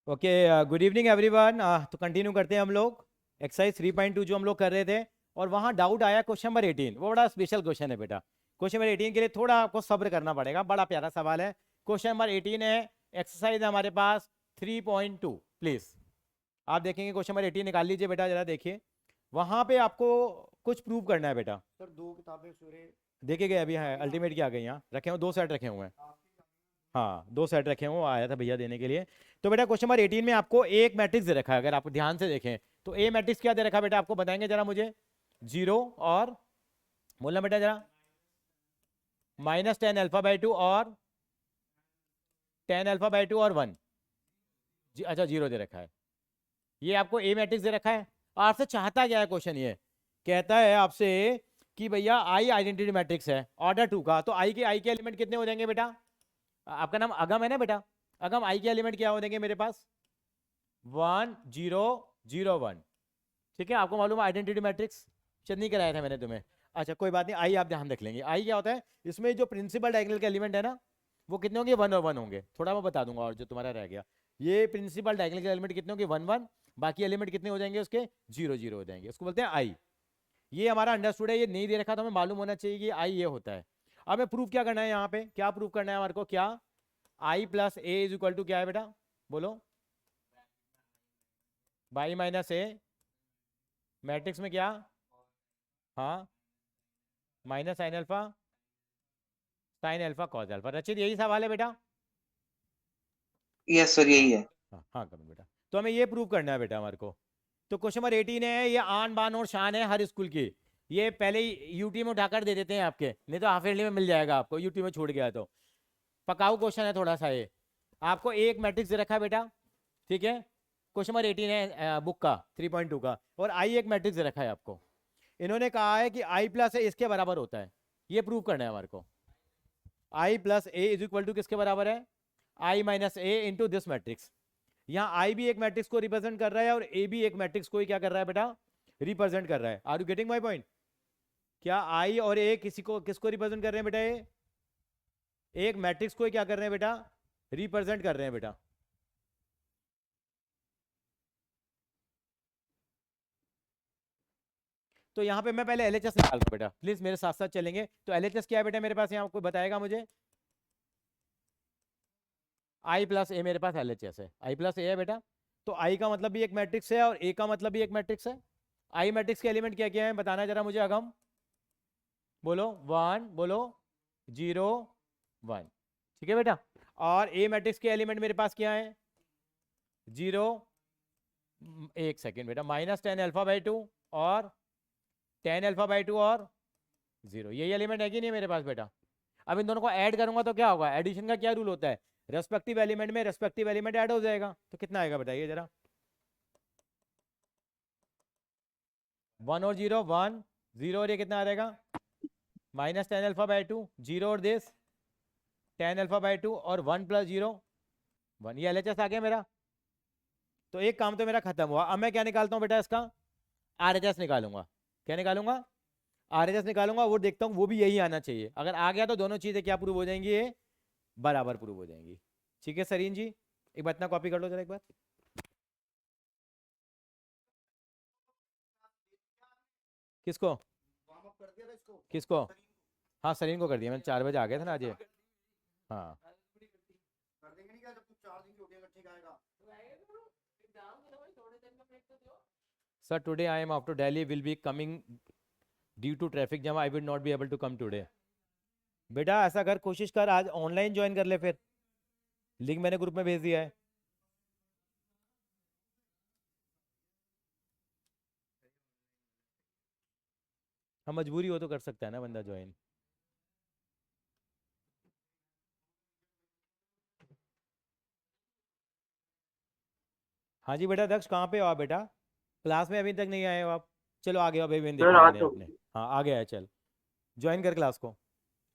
Okay, good evening everyone. तो continue करते हैं हम लोग एक्सरसाइज 3.2 जो हम लोग कर रहे थे। और वहाँ डाउट आया क्वेश्चन नंबर 18, वो बड़ा स्पेशल क्वेश्चन है बेटा। क्वेश्चन नंबर 18 के लिए थोड़ा आपको सब्र करना पड़ेगा, बड़ा प्यारा सवाल है। क्वेश्चन नंबर 18 है, एक्सरसाइज है हमारे पास 3.2। प्लीज आप देखेंगे क्वेश्चन नंबर 18 निकाल लीजिए बेटा, जरा देखिए। वहाँ पे आपको कुछ प्रूव करना है बेटा। सर दो किताबें सूर्य देखे गए अभी है अल्टीमेट की आ गई, यहाँ रखे हुए 2 सेट रखे हुए हैं। हाँ 2 सेट रखे हुए, वो आया था भैया देने के लिए। तो बेटा क्वेश्चन नंबर 18 में आपको एक मैट्रिक्स दे रखा है, अगर आप ध्यान से देखें तो ए मैट्रिक्स क्या दे रखा है बेटा, आपको बताएंगे जरा मुझे। 0 और बोलना बेटा जरा, -10 α/2 और 10 α/2 और 1। अच्छा 0 दे रखा है, ये आपको ए मैट्रिक्स दे रखा है। और आपसे चाहता क्या है क्वेश्चन, ये कहता है आपसे कि भैया आई आइडेंटिटी मैट्रिक्स है ऑर्डर 2 का, तो आई के एलिमेंट कितने हो जाएंगे बेटा। आपका नाम अगम है ना बेटा, अगम आई के एलिमेंट क्या हो जाएंगे मेरे पास, 1 0 0 1। ठीक है, आपको मालूम है आइडेंटिटी मैट्रिक्स, चेक नहीं कराया था मैंने तुम्हें। अच्छा कोई बात नहीं, आई आप ध्यान रख लेंगे। आई क्या होता है, इसमें जो प्रिंसिपल डायगोनल के एलिमेंट है ना, वो कितने होंगे, 1 और 1 होंगे। थोड़ा मैं बता दूंगा, और जो तुम्हारा रह गया, ये प्रिंसिपल डायगोनल के एलिमेंट कितने होंगे, 1 1। बाकी एलिमेंट कितने हो जाएंगे उसके, 0 0 हो जाएंगे। उसको बोलते हैं आई। ये हमारा अंडरस्टूड है, ये नहीं दे रखा तो हमें मालूम होना चाहिए कि आई ये होता है। अब हमें प्रूफ क्या करना है, यहाँ पे क्या प्रूफ करना है हमारे को, क्या I plus A is equal to क्या है बेटा, बोलो, बाई माइनस ए मैट्रिक्स में क्या, हाँ minus sine alpha sine alpha cos alpha. रचित यही सवाल है बेटा। यस सर हाँ यही है। हाँ हाँ करो बेटा। तो हमें ये प्रूव करना है बेटा हमारे को। तो क्वेश्चन नंबर 18 है, ये आन बान और शान है हर स्कूल की। ये पहले ही यूटी में उठाकर दे देते हैं आपके, नहीं तो हाफ ईयरली में मिल जाएगा आपको, यूटी में छूट गया तो। पकाऊ क्वेश्चन है थोड़ा सा ये। आपको एक मैट्रिक्स दे रखा है बेटा, ठीक है। क्वेश्चन नंबर 18 है बुक का 3.2 का, और आई एक मैट्रिक्स दे रखा है आपको। इन्होंने कहा है कि आई प्लस ए इसके बराबर होता है, ये प्रूव करना है हमारे को। I plus A is equal to किसके बराबर है, I minus A into this matrix. यहाँ आई भी एक मैट्रिक्स को रिप्रेजेंट कर रहा है, और ए भी एक मैट्रिक्स को ही क्या कर रहा है बेटा, रिप्रेजेंट कर रहा है। Are you getting my point. क्या आई और ए किसको रिप्रेजेंट कर रहे हैं बेटा, ये एक मैट्रिक्स को ही क्या कर रहे हैं बेटा, रिप्रेजेंट कर रहे हैं बेटा। तो यहाँ पे मैं पहले एलएचएस निकाल रहा हूँ बेटा, प्लीज मेरे साथ साथ चलेंगे। तो एलएचएस क्या है बेटा मेरे पास, यहाँ कोई बताएगा मुझे। आई प्लस ए मेरे पास एलएचएस है, आई प्लस ए है बेटा। तो आई का मतलब भी एक मैट्रिक्स है, और ए का मतलब भी एक मैट्रिक्स है। आई मैट्रिक्स के एलिमेंट क्या क्या है बताना जरा मुझे अगम, बोलो 1, बोलो 0 1। ठीक है बेटा। और ए मैट्रिक्स के एलिमेंट मेरे पास क्या है, 0, एक सेकेंड बेटा, -10 α/2 और 10 α/2 और 0। यही एलिमेंट है कि नहीं मेरे पास बेटा। अब इन दोनों को ऐड करूंगा तो क्या होगा, एडिशन का क्या रूल होता है, रेस्पेक्टिव एलिमेंट में रेस्पेक्टिव एलिमेंट ऐड हो जाएगा। तो कितना आएगा बताइए जरा, 1 और 0 1 0, और ये कितना आ जाएगा, -10 α/2 0 और दिस 10 α/2 और 1 + 0 1। ये एलएचएस आ गया मेरा। तो एक काम तो मेरा खत्म हुआ। अब मैं क्या निकालता हूँ बेटा, इसका आरएचएस निकालूंगा। क्या निकालूंगा, आरएचएस निकालूंगा। वो देखता हूँ वो भी यही आना चाहिए, अगर आ गया तो दोनों चीजें क्या प्रूव हो जाएंगी, ये बराबर प्रूव हो जाएंगी। ठीक है सरीन जी, एक बात ना कॉपी कर लो जरा एक बार। किसको, किसको, हाँ सरीन को कर दिया मैंने, 4 बजे आ गया था ना आज ये। हाँ sir today I am after Delhi, will be coming due to traffic jam, I will not be able to come today. बेटा ऐसा कर, कोशिश कर आज ऑनलाइन ज्वाइन कर ले, फिर लिंक मैंने ग्रुप में भेज दिया है। हाँ मजबूरी हो तो कर सकता है ना बंदा ज्वाइन। हाँ जी बेटा दक्ष, कहाँ पे हो आप बेटा, क्लास में अभी तक नहीं आए हो आप। चलो आ गया हो, अभी सर देखा आज मैंने तो आपने। हाँ आ गया है, चल ज्वाइन कर क्लास को।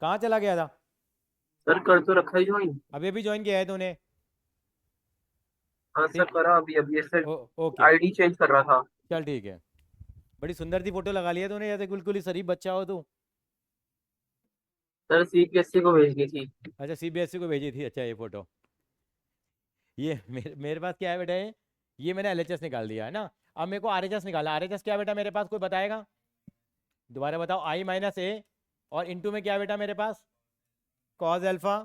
कहाँ चला गया था, सर कर तो रखा ही ज्वाइन। अभी अभी ज्वाइन किया है तूने। हाँ सर ठीक, करा अभी अभी ये सर। ओके आईडी चेंज कर रहा था। चल ठीक है। बड़ी सुंदर सी फोटो लगा लिया तूने, जैसे बिल्कुल ही शरीफ बच्चा हो तू। सर सीबीएसई को भेजनी थी। अच्छा सीबीएसई को भेजी थी, अच्छा ये फोटो। ये मेरे पास क्या है बेटा, ये मैंने LHS निकाल दिया है ना। अब मेरे को RHS निकाला। RHS क्या है बेटा मेरे पास, कोई बताएगा? दोबारा बताओ। I माइनस ए और इंटू में क्या है बेटा मेरे पास, cos alpha,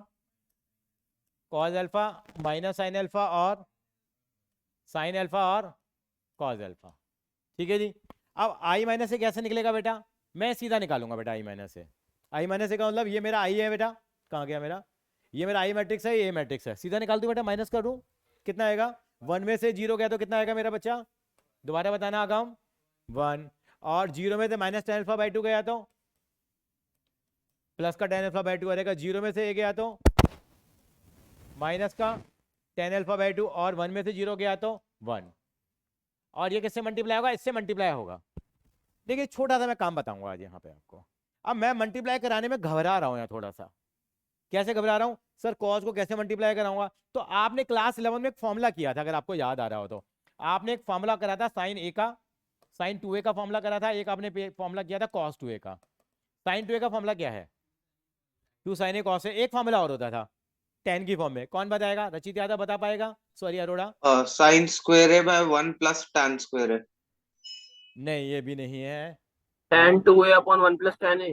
cos alpha minus sine alpha और साइन अल्फा और कॉज अल्फा। ठीक है जी। अब I माइनस से कैसे निकलेगा बेटा, मैं सीधा निकालूंगा बेटा I माइनस से। I माइनस से का मतलब ये मेरा I है बेटा, कहाँ गया मेरा, ये मेरा I मैट्रिक्स है, ये मैट्रिक्स है, सीधा निकाल दूं बेटा, माइनस कर दूं, कितना आएगा, 1 में से 0 गया तो कितना आएगा मेरा बच्चा, दोबारा बताना आगाम, 1, और 0 में से माइनस टेन अल्फा बाई 2 गया तो प्लस का टेन अल्फा बाई 2 आएगा, 0 में से ए गया तो माइनस का टेन अल्फा बाई 2, और 1 में से 0 गया तो 1, और ये किससे मल्टीप्लाई होगा, इससे मल्टीप्लाई होगा। देखिए छोटा सा मैं काम बताऊंगा आज यहाँ पे आपको। अब मैं मल्टीप्लाई कराने में घबरा रहा हूँ यहाँ थोड़ा सा। कैसे घबरा रहा हूँ सर, कॉस को कैसे मल्टीप्लाई कराऊंगा, तो आपने क्लास 11 में एक फॉर्मूला किया था, अगर आपको याद आ रहा हो तो। आपने एक फॉर्मूला करा था साइन ए का, साइन 2a का फॉर्मूला करा था, एक आपने फॉर्मूला किया था कॉस 2a का। साइन 2a का फॉर्मूला क्या है, 2 साइन ए कॉस ए। एक फॉर्मूला और होता था टेन की फॉर्म में, कौन बताएगा, रचित यादव बता पाएगा, सॉरी अरोड़ा। साइन स्क्वायर है बाय 1 प्लस tan स्क्वायर है। नहीं ये भी नहीं है। tan 2a upon 1 plus tan a।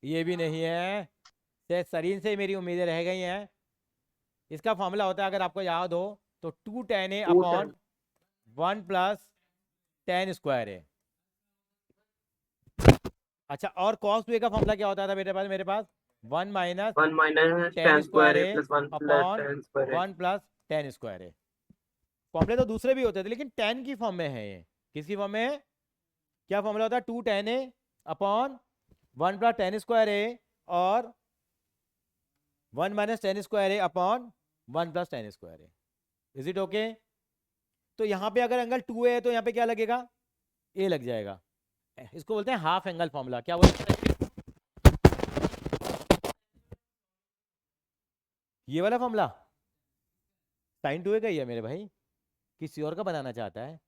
ये भी नहीं है। से सरीन से मेरी उम्मीदें रह गई हैं। इसका फॉर्मूला होता है अगर आपको याद हो तो 2 tan a 2 upon tan 1 plus tan square A. अच्छा, और cos 2a का फॉर्मूला क्या होता था मेरे पास 1 minus 1 minus tan tan square square a A plus 1 plus upon tan square a। 1 plus tan square A. फॉर्मूले तो दूसरे भी होते थे लेकिन tan की फॉर्म में है ये। किसकी फॉर्म में है, क्या फॉर्मूला होता है, 2 tan a upon 1 plus tan square A और 1 minus tan square A upon 1 plus tan square A. Is it okay? तो यहाँ पे अगर एंगल 2a है तो यहाँ पे क्या लगेगा, a लग जाएगा। इसको बोलते हैं हाफ एंगल फॉर्मूला। क्या बोलते हैं, ये वाला फॉर्मूला साइन 2a का ही है मेरे भाई, किसी और का बनाना चाहता है,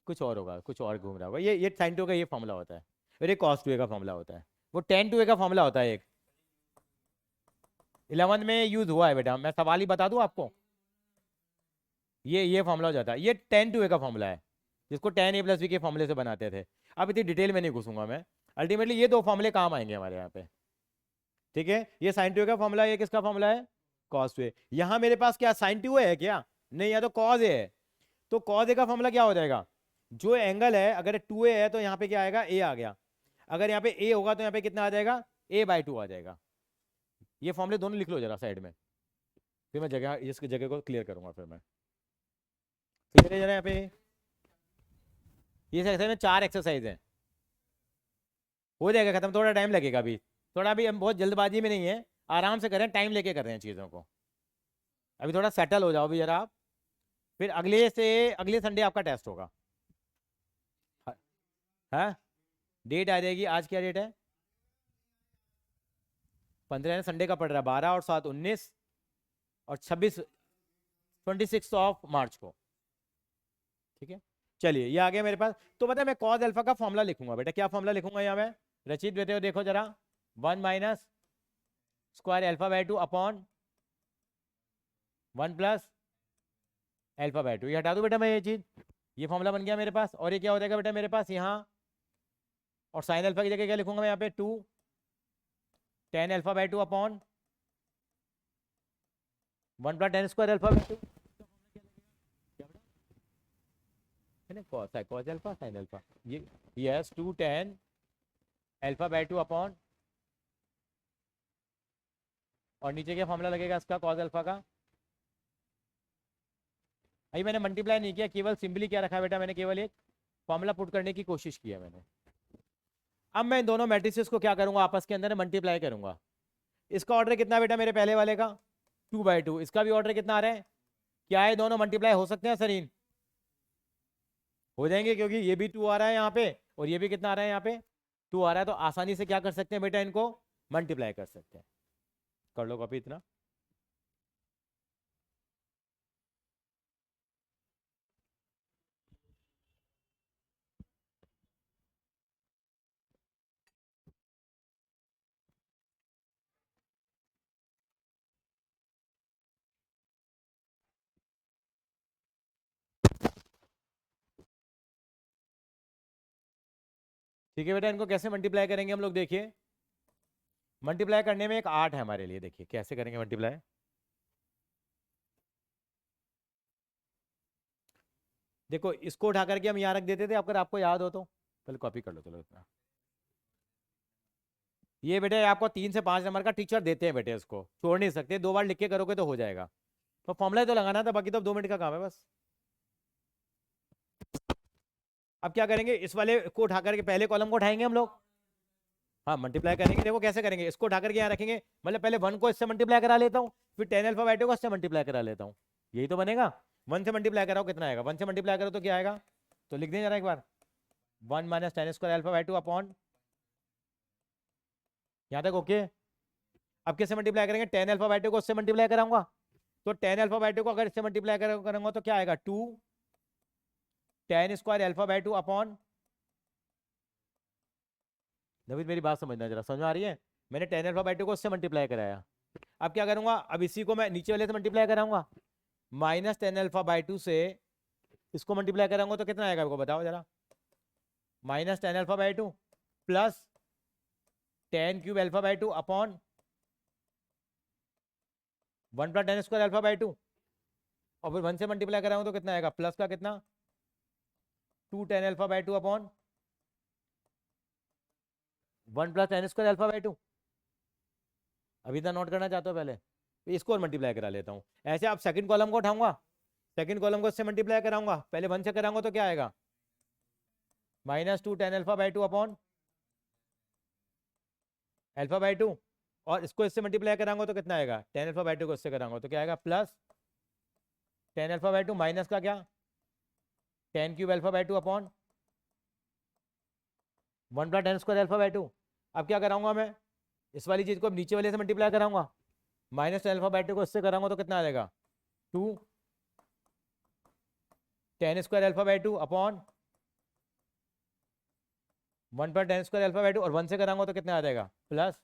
कुछ और होगा, कुछ और घूम रहा होगा। ये साइन 2 का ये फॉर्मूला होता है, फिर ये cos 2a का फॉर्मूला होता है, वो tan 2a का फॉर्मूला होता है। एक 11 में यूज हुआ है बेटा, मैं सवाल ही बता दूं आपको। ये फॉर्मूला हो जाता है, ये tan 2a का फॉर्मूला है, जिसको tan a प्लस b के फॉर्मूले से बनाते थे। अब इतनी डिटेल में नहीं घुसूंगा मैं। अल्टीमेटली ये दो फॉर्मूले काम आएंगे हमारे यहाँ पे। ठीक है, ये साइन 2a का फॉर्मूला है, ये किसका फॉर्मूला है, cos 2a। यहाँ मेरे पास क्या साइन 2a है क्या, नहीं, या तो cos a है। तो cos a का फॉर्मूला क्या हो जाएगा, जो एंगल है अगर 2a है तो यहाँ पे क्या आएगा, a आ गया। अगर यहाँ पे a होगा तो यहाँ पे कितना आ जाएगा, a/2 आ जाएगा। ये फॉर्मूले दोनों लिख लो जरा साइड में, फिर मैं जगह इसकी जगह को क्लियर करूंगा। फिर मैं क्लियर है जरा यहाँ पे। ये एक्सरसाइज में 4 एक्सरसाइज हैं, हो जाएगा खत्म, थोड़ा टाइम लगेगा अभी, थोड़ा अभी हम बहुत जल्दबाजी में नहीं है, आराम से करें, टाइम लेके कर रहे हैं चीज़ों को। अभी थोड़ा सेटल हो जाओ भी जरा आप, फिर अगले संडे आपका टेस्ट होगा। हाँ, डेट आ जाएगी, आज क्या डेट है, 15 संडे का पड़ रहा है, 12 और 7 19 और 26 26 ऑफ मार्च को। ठीक है, चलिए ये आ गया मेरे पास। तो पता है मैं कॉज अल्फा का फॉर्मूला लिखूंगा बेटा, क्या फॉर्मूला लिखूंगा यहाँ मैं, रचित बेटे हो देखो जरा, 1 minus square alpha by 2 upon 1 plus alpha by 2। ये हटा दूं बेटा मैं ये चीज, ये फॉर्मूला बन गया मेरे पास। और ये क्या हो जाएगा बेटा मेरे पास यहाँ, और साइन अल्फा की जगह क्या लिखूंगा मैं यहाँ पे, 2 tan alpha by 2 upon 1 plus tan square alpha by 2। cos alpha sin alpha, ये yes 2 tan alpha by 2 upon, और नीचे क्या फॉर्मूला लगेगा इसका cos अल्फा का, अभी मैंने मल्टीप्लाई नहीं किया, केवल सिंपली क्या रखा है बेटा, मैंने केवल एक फॉर्मूला पुट करने की कोशिश की है मैंने। अब मैं इन दोनों मैट्रिसेस को क्या करूंगा, आपस के अंदर मल्टीप्लाई करूंगा। इसका ऑर्डर कितना बेटा मेरे पहले वाले का, 2/2। इसका भी ऑर्डर कितना आ रहा है, क्या है, दोनों मल्टीप्लाई हो सकते हैं सरीन, हो जाएंगे, क्योंकि ये भी 2 आ रहा है यहाँ पे और ये भी कितना आ रहा है यहाँ पे, 2 आ रहा है। तो आसानी से क्या कर सकते हैं बेटा, इनको मल्टीप्लाई कर सकते हैं। कर लो कॉपी इतना। ठीक है बेटा, इनको कैसे मल्टीप्लाई करेंगे हम लोग, देखिए मल्टीप्लाई करने में एक आर्ट है हमारे लिए, देखिए कैसे करेंगे मल्टीप्लाई। देखो इसको उठा करके हम यहाँ रख देते थे, अगर आपको याद हो तो, पहले कॉपी कर लो चलो इतना। ये बेटे आपको 3 से 5 नंबर का टीचर देते हैं बेटे, इसको छोड़ नहीं सकते, 2 बार लिख के करोगे तो हो जाएगा। तो फॉर्मूला तो लगाना था, बाकी तो 2 मिनट का काम है बस। अब क्या करेंगे, इस वाले को उठा करके पहले कॉलम को उठाएंगे हम लोग, हाँ मल्टीप्लाई करेंगे। देखो कैसे करेंगे, इसको उठा करके यहाँ रखेंगे, मतलब पहले 1 को इससे मल्टीप्लाई करा लेता हूँ, फिर 10 अल्फा बाई 2 को इससे मल्टीप्लाई करा लेता हूँ, यही तो बनेगा। 1 से मल्टीप्लाई कराओ कितना आएगा, 1 से मल्टीप्लाई करो तो क्या आएगा, तो लिख दें जरा एक बार, 1 minus 10 square alpha by 2 upon, यहाँ तक ओके। अब कैसे मल्टीप्लाई करेंगे, 10 अल्फा बाई 2 को उससे मल्टीप्लाई कराऊंगा, तो 10 अल्फा बाई 2 को अगर इससे मल्टीप्लाई करूंगा तो क्या आएगा, 2 10 square alpha by 2 upon, Naveed मेरी बात समझना जरा, समझ में आ रही है, मैंने 10 अल्फा बाई 2 को उससे मल्टीप्लाई कराया। अब क्या करूंगा, अब इसी को मैं नीचे वाले से मल्टीप्लाई कराऊंगा, माइनस 10 अल्फा बाई 2 से इसको मल्टीप्लाई कराऊंगा तो कितना आएगा आपको बताओ जरा, minus 10 alpha by 2 plus 10 cube alpha by 2 upon 1 plus 10 square alpha by 2, और फिर 1 से मल्टीप्लाई कराऊंगा तो कितना आएगा, प्लस का कितना 2 10 alpha by 2 upon 1 plus 10 square alpha by 2। अभी इतना नोट करना चाहते हो पहले, तो इसको और मल्टीप्लाई करा लेता हूँ। ऐसे आप सेकंड कॉलम को उठाऊंगा, सेकंड कॉलम को इससे मल्टीप्लाई कराऊंगा, पहले 1 से कराऊंगा तो क्या आएगा, minus 2 10 alpha by 2 upon alpha by 2, और इसको इससे मल्टीप्लाई कराऊंगा तो कितना आएगा, 10 अल्फा बाई 2 को इससे कराऊंगा तो क्या आएगा, प्लस 10 अल्फा बाई 2 माइनस का क्या 10 cube alpha by 2 upon 1 plus 10 square alpha by 2। अब क्या कराऊंगा मैं, इस वाली चीज को नीचे वाले से मल्टीप्लाई कराऊंगा, माइनस 10 अल्फा बाई 2 को इससे कराऊंगा तो कितना आ जाएगा, 2 10 square alpha by 2 upon 1 plus 10 square alpha by 2, और 1 से कराऊंगा तो कितना आ जाएगा, प्लस,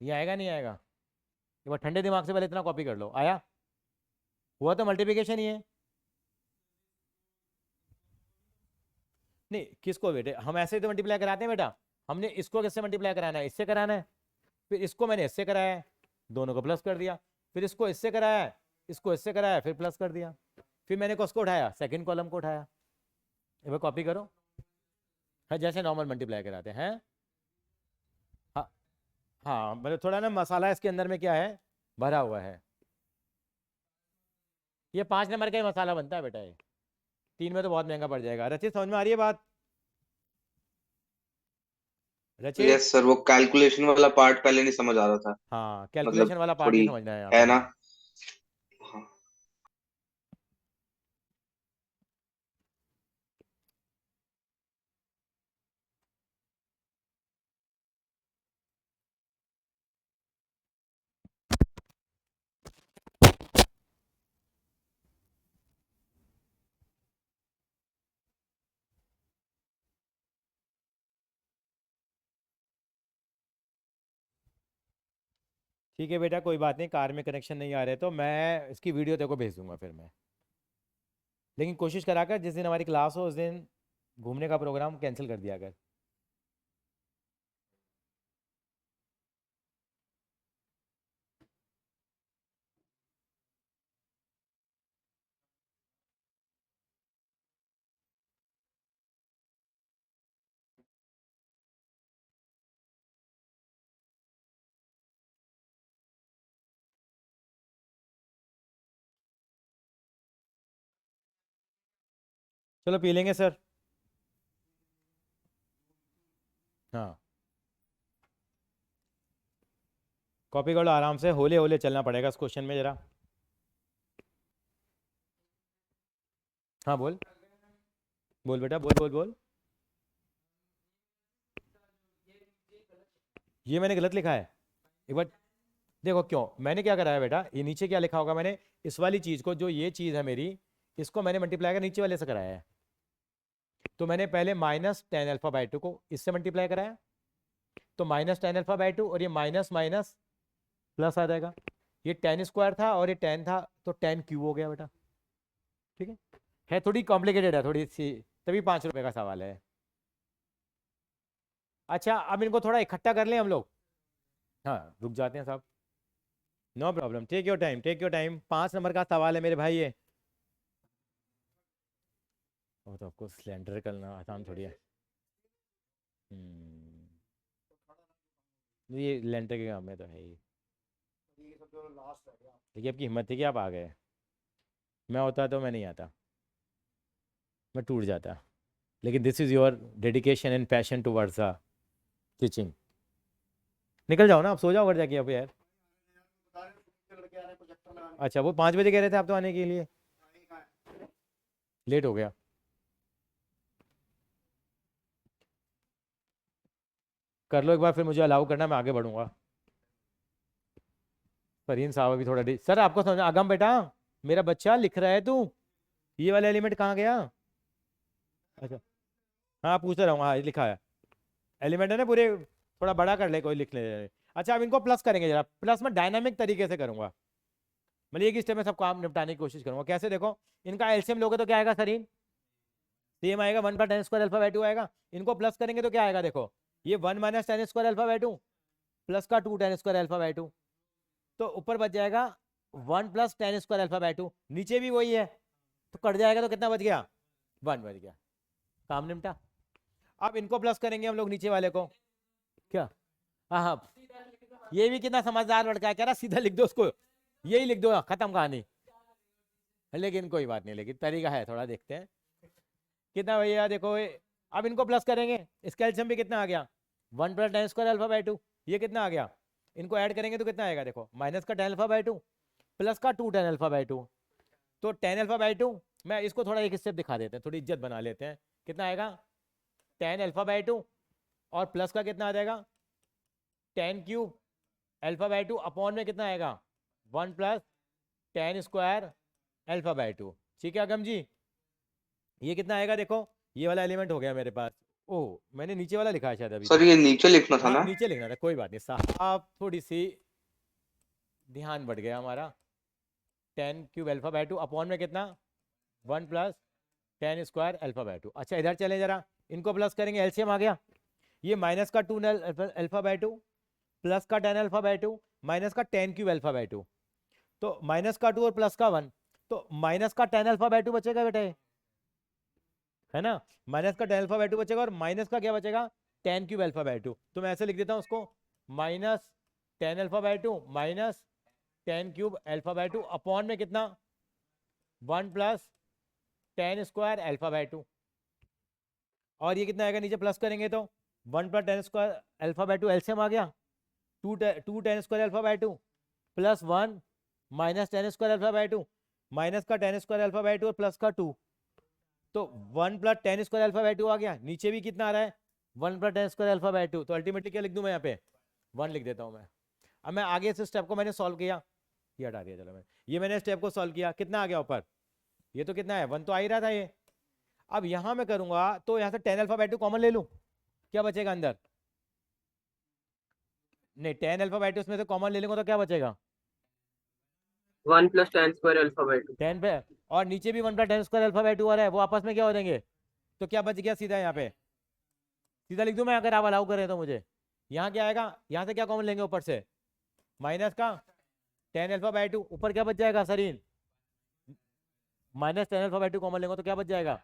ये आएगा नहीं आएगा, एक बार ठंडे दिमाग से पहले इतना कॉपी कर लो, आया, हुआ तो मल्टीप्लिकेशन ही है। नहीं किसको बेटे, हम ऐसे ही तो मल्टीप्लाई कराते हैं बेटा, हमने इसको किससे मल्टीप्लाई कराना है, इससे कराना है, फिर इसको मैंने इससे कराया है, दोनों को प्लस कर दिया, फिर इसको इससे कराया है, इसको इससे कराया है, फिर प्लस कर दिया, फिर मैंने उसको उठाया, सेकंड कॉलम को उठाया, एक बार कॉपी करो, हाँ जैसे नॉर्मल मल्टीप्लाई कराते हैं। हाँ हाँ, मतलब थोड़ा ना मसाला इसके अंदर में क्या है भरा हुआ है, ये 5 नंबर का ही मसाला बनता है बेटा, ये 3 में तो बहुत महंगा पड़ जाएगा। रचित समझ में आ रही है बात, रचित? यस सर, वो कैलकुलेशन वाला पार्ट पहले नहीं समझ आ रहा था, हाँ मतलब कैलकुलेशन वाला पार्ट नहीं थोड़ी समझना है यहाँ है पे, ना। हाँ। हाँ। ठीक है बेटा, कोई बात नहीं, कार में कनेक्शन नहीं आ रहे तो मैं इसकी वीडियो तेरे को भेज दूंगा फिर मैं, लेकिन कोशिश करा कर जिस दिन हमारी क्लास हो उस दिन घूमने का प्रोग्राम कैंसिल कर दिया कर। चलो पी लेंगे सर, हाँ कॉपी कर लो आराम से, होले होले चलना पड़ेगा इस क्वेश्चन में जरा। हाँ बोल बोल बेटा, बोल बोल बोल, ये मैंने गलत लिखा है, एक बार देखो क्यों, मैंने क्या कराया बेटा, ये नीचे क्या लिखा होगा, मैंने इस वाली चीज को, जो ये चीज है मेरी, इसको मैंने मल्टीप्लाई कर नीचे वाले से कराया है, तो मैंने पहले माइनस 10 अल्फा बाई 2 को इससे मल्टीप्लाई कराया, तो माइनस 10 अल्फा बाई 2, और ये माइनस माइनस प्लस आ जाएगा, ये 10 स्क्वायर था और ये 10 था तो 10 क्यूब हो गया बेटा, ठीक है। है थोड़ी कॉम्प्लिकेटेड है थोड़ी सी, तभी 5 रुपए का सवाल है। अच्छा अब इनको थोड़ा इकट्ठा कर लें हम लोग। हाँ रुक जाते हैं साहब, no problem, take your time, take your time. 5 number का सवाल है मेरे भाई ये। वो तो आपको सिलेंडर करना आसान थोड़ी है। ये लेंटर के काम में तो है ही। देखिए आपकी हिम्मत थी कि आप आ गए, मैं होता तो मैं नहीं आता, मैं टूट जाता। लेकिन this is your dedication and passion towards the teaching. निकल जाओ ना, आप सो जाओ घर जाके अब यार। अच्छा वो 5 बजे कह रहे थे आप तो आने के लिए, लेट हो गया। कर लो एक बार फिर मुझे अलाउ करना, मैं आगे बढ़ूंगा। फरीन साहब अभी थोड़ा सर आपको समझ आगम बेटा, मेरा बच्चा लिख रहा है तू, ये वाला एलिमेंट कहाँ गया? अच्छा हाँ पूछ रहा हूँ, हाँ ये लिखा है एलिमेंट है ना पूरे, थोड़ा बड़ा कर ले कोई लिख ले। अच्छा अब इनको प्लस करेंगे जरा, प्लस मैं डायनामिक तरीके से करूंगा, मतलब एक स्टेप में सब काम निपटाने की कोशिश करूंगा। कैसे देखो, इनका एलसीएम लोगे तो क्या आएगा सरीन? सेम आएगा, 1 का टेन स्क्वायर अल्फा बाई 2 आएगा। इनको प्लस करेंगे तो क्या आएगा देखो, ये 1 minus tan square alpha by 2 plus का 2 टेन स्क्वायर अल्फा बाई 2, तो ऊपर बच जाएगा 1 plus ten square alpha by 2, नीचे भी वही है तो कट जाएगा, तो कितना बच गया? 1 बच गया, काम निपटा। अब इनको प्लस करेंगे हम लोग नीचे वाले को, क्या? हाँ हाँ, ये भी कितना समझदार लड़का है, कह रहा सीधा लिख दो उसको, यही लिख दो खत्म कहानी। लेकिन कोई बात नहीं, लेकिन तरीका है थोड़ा, देखते हैं कितना भैया। देखो अब इनको प्लस करेंगे, इसका एलसीएम भी कितना आ गया? 1 plus ten square alpha by 2, ये कितना आ गया? इनको ऐड करेंगे तो कितना आएगा देखो, माइनस का टेन अल्फा बाई 2 प्लस का 2 टेन अल्फा बाई 2, तो टेन अल्फा बाई 2, मैं इसको थोड़ा एक स्टेप दिखा देते हैं, थोड़ी इज्जत बना लेते हैं। कितना आएगा? टेन अल्फा बाई 2 और प्लस का कितना आ जाएगा? Ten cube alpha by 2 upon में कितना आएगा? 1 plus ten square alpha by 2। ठीक है अगम जी, ये कितना आएगा देखो, ये वाला एलिमेंट हो गया मेरे पास। ओह मैंने नीचे वाला लिखा है शायद अभी सर तो। ये नीचे लिखना था हाँ ना? नीचे लिखना था, कोई बात नहीं साहब, थोड़ी सी ध्यान बढ़ गया हमारा। Ten cube alpha by 2 upon में कितना? 1 plus ten square alpha by 2। अच्छा इधर चले जरा, इनको प्लस करेंगे, एलसीएम आ गया, ये माइनस का 2 अल्फा बाई 2 प्लस का टेन अल्फा बाई 2 माइनस का टेन क्यूब अल्फा बाई 2, तो माइनस का 2 और प्लस का 1, तो माइनस का टेन अल्फा बाई 2 बचेगा बेटे, है ना? माइनस का टेन अल्फा बाई 2 बचेगा, और माइनस का क्या बचेगा? Ten cube alpha by 2। तो मैं ऐसे लिख देता हूँ उसको, minus ten alpha by 2 minus ten cube alpha by 2 upon में कितना? 1 plus ten square alpha by 2, और ये कितना आएगा नीचे प्लस करेंगे तो 1 plus ten square alpha by 2 LCM आ गया, two tan square alpha by 2 plus 1 minus tan square alpha by 2 minus का टेन स्क्वायर अल्फा बाई 2 और प्लस का 2, तो 1 plus ten square alpha by 2 आ गया, नीचे भी कितना आ रहा है? 1 plus ten square alpha by 2, तो अल्टीमेटली क्या लिख दूं मैं यहाँ पे? 1 लिख देता हूँ मैं। अब मैं आगे से स्टेप को मैंने सॉल्व किया, ये हटा दिया चलो, मैं ये मैंने स्टेप को सॉल्व किया, कितना आ गया ऊपर? ये तो कितना है? 1 तो आ ही रहा था ये। अब यहाँ मैं करूंगा तो यहाँ से टेन अल्फा बाई 2 कॉमन ले लूँ, क्या बचेगा अंदर? नहीं, टेन अल्फा बाई 2 इसमें से कॉमन ले लूंगा तो क्या बचेगा? 1 plus ten square alpha by 2। 10 पे, और नीचे भी 1 plus ten square alpha by 2 आ रहा है, वो आपस में क्या हो जाएंगे? तो क्या बच गया सीधा यहाँ पे? सीधा लिख दूं मैं अगर आप अलाउ करें तो मुझे? यहाँ क्या आएगा, यहाँ से क्या कॉमन लेंगे ऊपर से? माइनस का टेन अल्फा बाई 2, ऊपर क्या बच जाएगा सरीन? Minus ten alpha by 2 common लेंगे तो क्या बच जाएगा?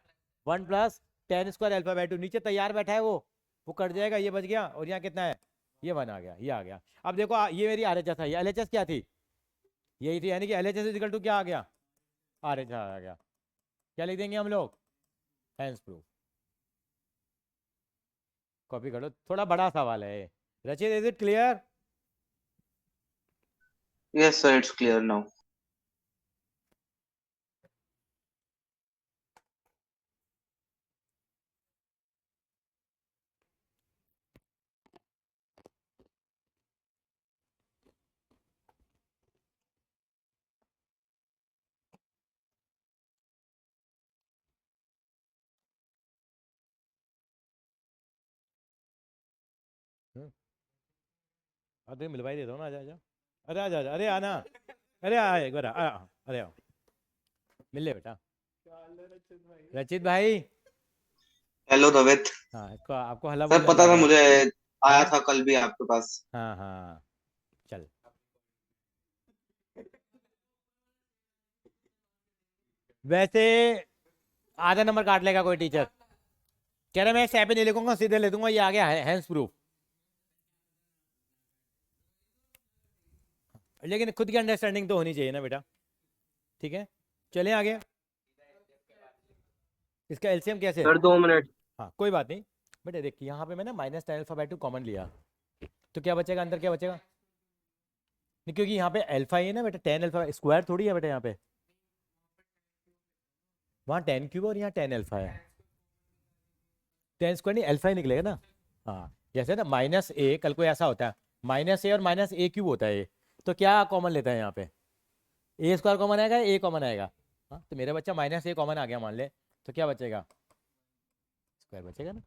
1 plus ten square alpha by 2, नीचे तैयार बैठा है वो कट जाएगा, ये बच गया, और यहाँ कितना है? ये 1 आ गया, ये आ गया। अब देखो ये मेरी आरएचएस है, ये एलएचएस क्या थी? यही थी, यानी कि एलएचएस इक्वल टू क्या आ गया? आरएचएस आ गया। क्या लिख देंगे हम लोग? Hence proof. कॉपी कर लो, थोड़ा बड़ा सवाल है। रचित is it clear? Yes sir, it's clear now. अरे मिलवाई देता हूँ ना, आजा आजा, अरे आजा आजा, अरे आना, अरे आ एक बार अरे आओ, मिल ले बेटा। रचित भाई, हेलो रोहित। हाँ इसको आपको हल्ला सर बोल पता था जाएगा। मुझे, आया हाँ था कल भी आपके पास। हाँ हाँ, चल। वैसे आधा नंबर काट लेगा कोई टीचर, कह रहा मैं सैप नहीं लिखूंगा, सीधे ले दूंगा, ये आ गया हैंस प्रूफ। लेकिन खुद की अंडरस्टैंडिंग तो होनी चाहिए ना बेटा। ठीक है, चलें आगे। इसका एलसीएम कैसे? Sir 2 minute. हाँ कोई बात नहीं बेटा, देख यहाँ पे मैंने minus ten alpha by two common लिया, तो क्या बचेगा अंदर, क्या बचेगा? नहीं, क्योंकि यहाँ पे अल्फा ही है ना बेटा, टेन अल्फा स्क्वायर थोड़ी है बेटा यहाँ पे, वहाँ टेन क्यूब और यहाँ टेन अल्फा है, टेन स्क्वायर नहीं अल्फा ही निकलेगा ना। हाँ जैसे ना माइनस ए, कल को ऐसा होता है माइनस ए और माइनस ए क्यूब होता है ये, तो क्या कॉमन लेता है यहाँ पे? ए स्क्वायर कॉमन आएगा, ए कॉमन आएगा। हाँ तो मेरा बच्चा माइनस ए कॉमन आ गया मान ले, तो क्या बचेगा? स्क्वायर बचेगा ना।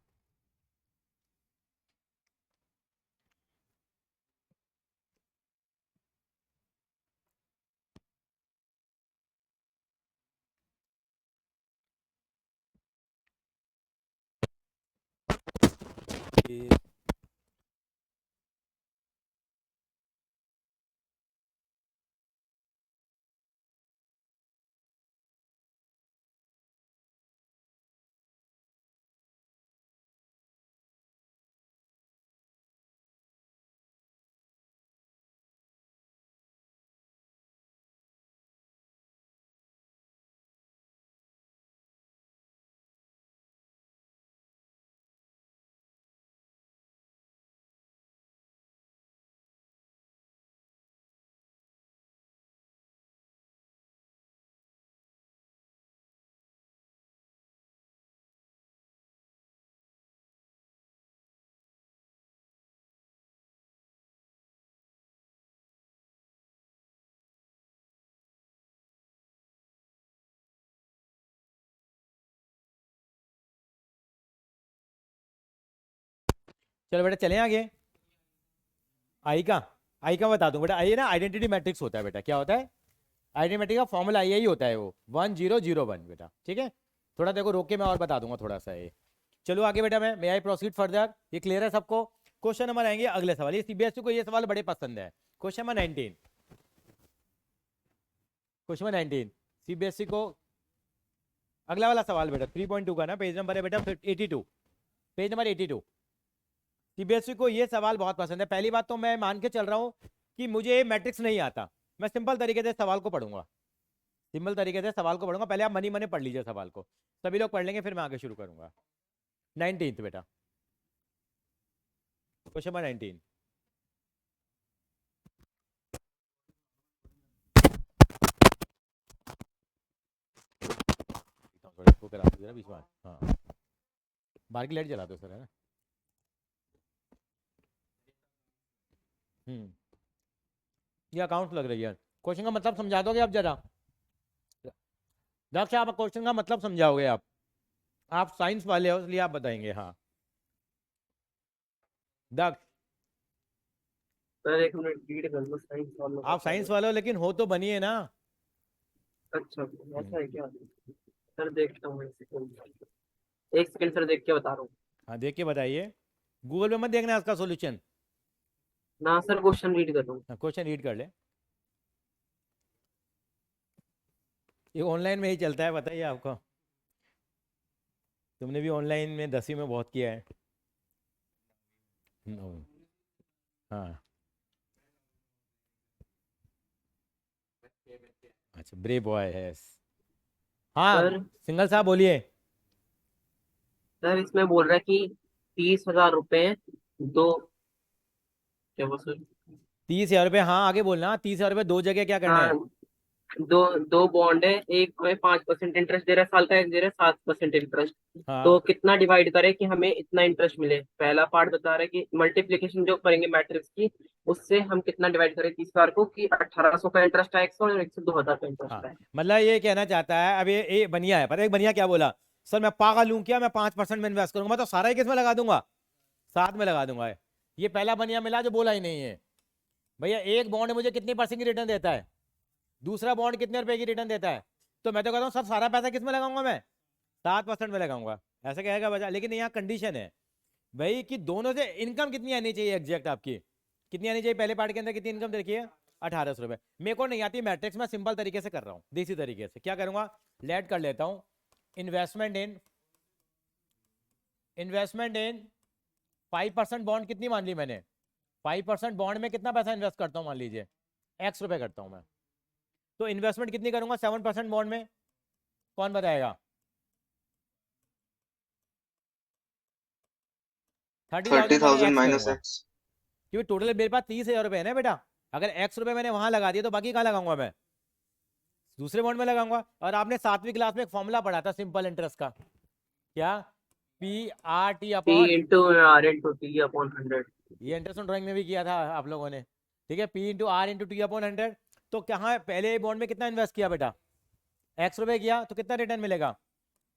ये चलो बेटा चलें आगे। आई का, आई का बता दूं बेटा, आई ना आइडेंटिटी मैट्रिक्स होता है बेटा, क्या होता है? आइडेंटिटी मैट्रिक्स का फॉर्मूला यही होता है, वो 1001 बेटा। ठीक है, थोड़ा देखो रोक के मैं और बता दूंगा थोड़ा सा ये। चलो आगे बेटा, मैं आई प्रोसीड फर्दर, ये क्लियर है सबको? क्वेश्चन नंबर आएंगे अगले सवाल, ये सीबीएसई को ये सवाल बड़े पसंद है। Question number 19, question number 19 CBSE को अगला वाला सवाल बेटा 3.2 का ना, पेज नंबर है बेटा 82, पेज नंबर 82। सीबीएसई को ये सवाल बहुत पसंद है। पहली बात तो मैं मान के चल रहा हूँ कि मुझे मैट्रिक्स नहीं आता, मैं सिंपल तरीके से सवाल को पढ़ूंगा, सिंपल तरीके से सवाल को पढ़ूंगा। पहले आप मनी मने पढ़ लीजिए सवाल को, सभी लोग पढ़ लेंगे, फिर मैं आगे शुरू करूंगा। 19th बेटा, क्वेश्चन नंबर 19। इसको करा दो जरा बीच में, हाँ बाहर की लाइट जला दो सर, है ना। ये अकाउंट लग रही है। क्वेश्चन का मतलब समझा दोगे आप जरा? दक्ष आप क्वेश्चन का मतलब समझाओगे आप साइंस वाले हो इसलिए आप बताएंगे। हाँ दक्ष, सर 1 मिनट रीड कर लो साइंस वालों का आप साइंस वाले हो लेकिन हो तो बनिए ना। अच्छा ऐसा है क्या? सर देखता हूँ 1 सेकंड सर, देख के बता रहा हूँ। हाँ देख के बताइए, गूगल पे मत देखना इसका सॉल्यूशन। ना सर क्वेश्चन रीड कर रहा हूँ। क्वेश्चन रीड कर ले, ये ऑनलाइन में ही चलता है, बताइए आपको, तुमने भी ऑनलाइन में 10वीं में बहुत किया है। No. हाँ अच्छा, ब्रेव बॉय है। हाँ सर सिंगल साहब बोलिए। सर इसमें बोल रहा है कि 30,000 रुपए दो, क्या वो सर? 30,000 रुपये, हाँ आगे बोलना। 30,000 रुपये दो जगह क्या करना है? हाँ, दो दो बॉन्ड है, एक में 5% इंटरेस्ट दे रहा है साल का, एक दे रहा है 7% इंटरेस्ट। तो हाँ कितना डिवाइड करें कि हमें इतना इंटरेस्ट मिले? पहला पार्ट बता रहा है कि मल्टीप्लीकेशन जो करेंगे मैट्रिक्स की, उससे हम कितना डिवाइड करें 30,000 को कि 1,800 का इंटरेस्ट है 100 और 102,000 का इंटरेस्ट हाँ, है। मतलब ये कहना चाहता है, अब ये बनिया है, पता है बनिया क्या बोला? सर मैं पागल हूं क्या, मैं 5% में इन्वेस्ट करूंगा, मैं तो सारा ही किस में लगा दूंगा, साथ में लगा दूंगा। ये पहला बनिया मिला जो बोला ही नहीं है। भैया एक बॉन्ड मुझे कितनी परसेंट की रिटर्न देता है, दूसरा बॉन्ड कितने रुपए की रिटर्न देता है, तो मैं तो कहता हूँ सर सारा पैसा किस में लगाऊंगा मैं, 7% में लगाऊंगा, ऐसा कहेगा बचा। लेकिन यहाँ कंडीशन है भाई कि दोनों से इनकम कितनी आनी चाहिए एग्जैक्ट, आपकी कितनी आनी चाहिए, पहले पार्ट के अंदर कितनी इनकम देखिए 1800 रुपए। मेरे को नहीं आती मैट्रिक्स, मैं सिंपल तरीके से कर रहा हूँ, देसी तरीके से। क्या करूंगा, लेट कर लेता हूँ इन्वेस्टमेंट इन 5% बॉन्ड कितनी मान ली मैंने, 5% बॉन्ड में कितना पैसा इन्वेस्ट करता हूँ, मान लीजिए x रुपए करता हूँ मैं, तो इन्वेस्टमेंट कितनी करूंगा 7% बॉन्ड में, कौन बताएगा, 30,000 माइनस एक्स। क्योंकि टोटल मेरे पास 30,000 रुपए है ना बेटा, अगर x रुपए मैंने वहां लगा दिया तो बाकी कहाँ लगाऊंगा मैं, दूसरे बॉन्ड में लगाऊंगा। और आपने 7वीं क्लास में एक फॉर्मूला पढ़ा था सिंपल इंटरेस्ट का, क्या, PRT P upon, into R into T upon 100। ये इंटरेस्ट ड्राइंग में भी किया था आप लोगों ने, ठीक है, P into R into T upon 100। तो कहाँ पहले बॉन्ड में कितना इन्वेस्ट किया बेटा, x रुपए किया, तो कितना रिटर्न मिलेगा,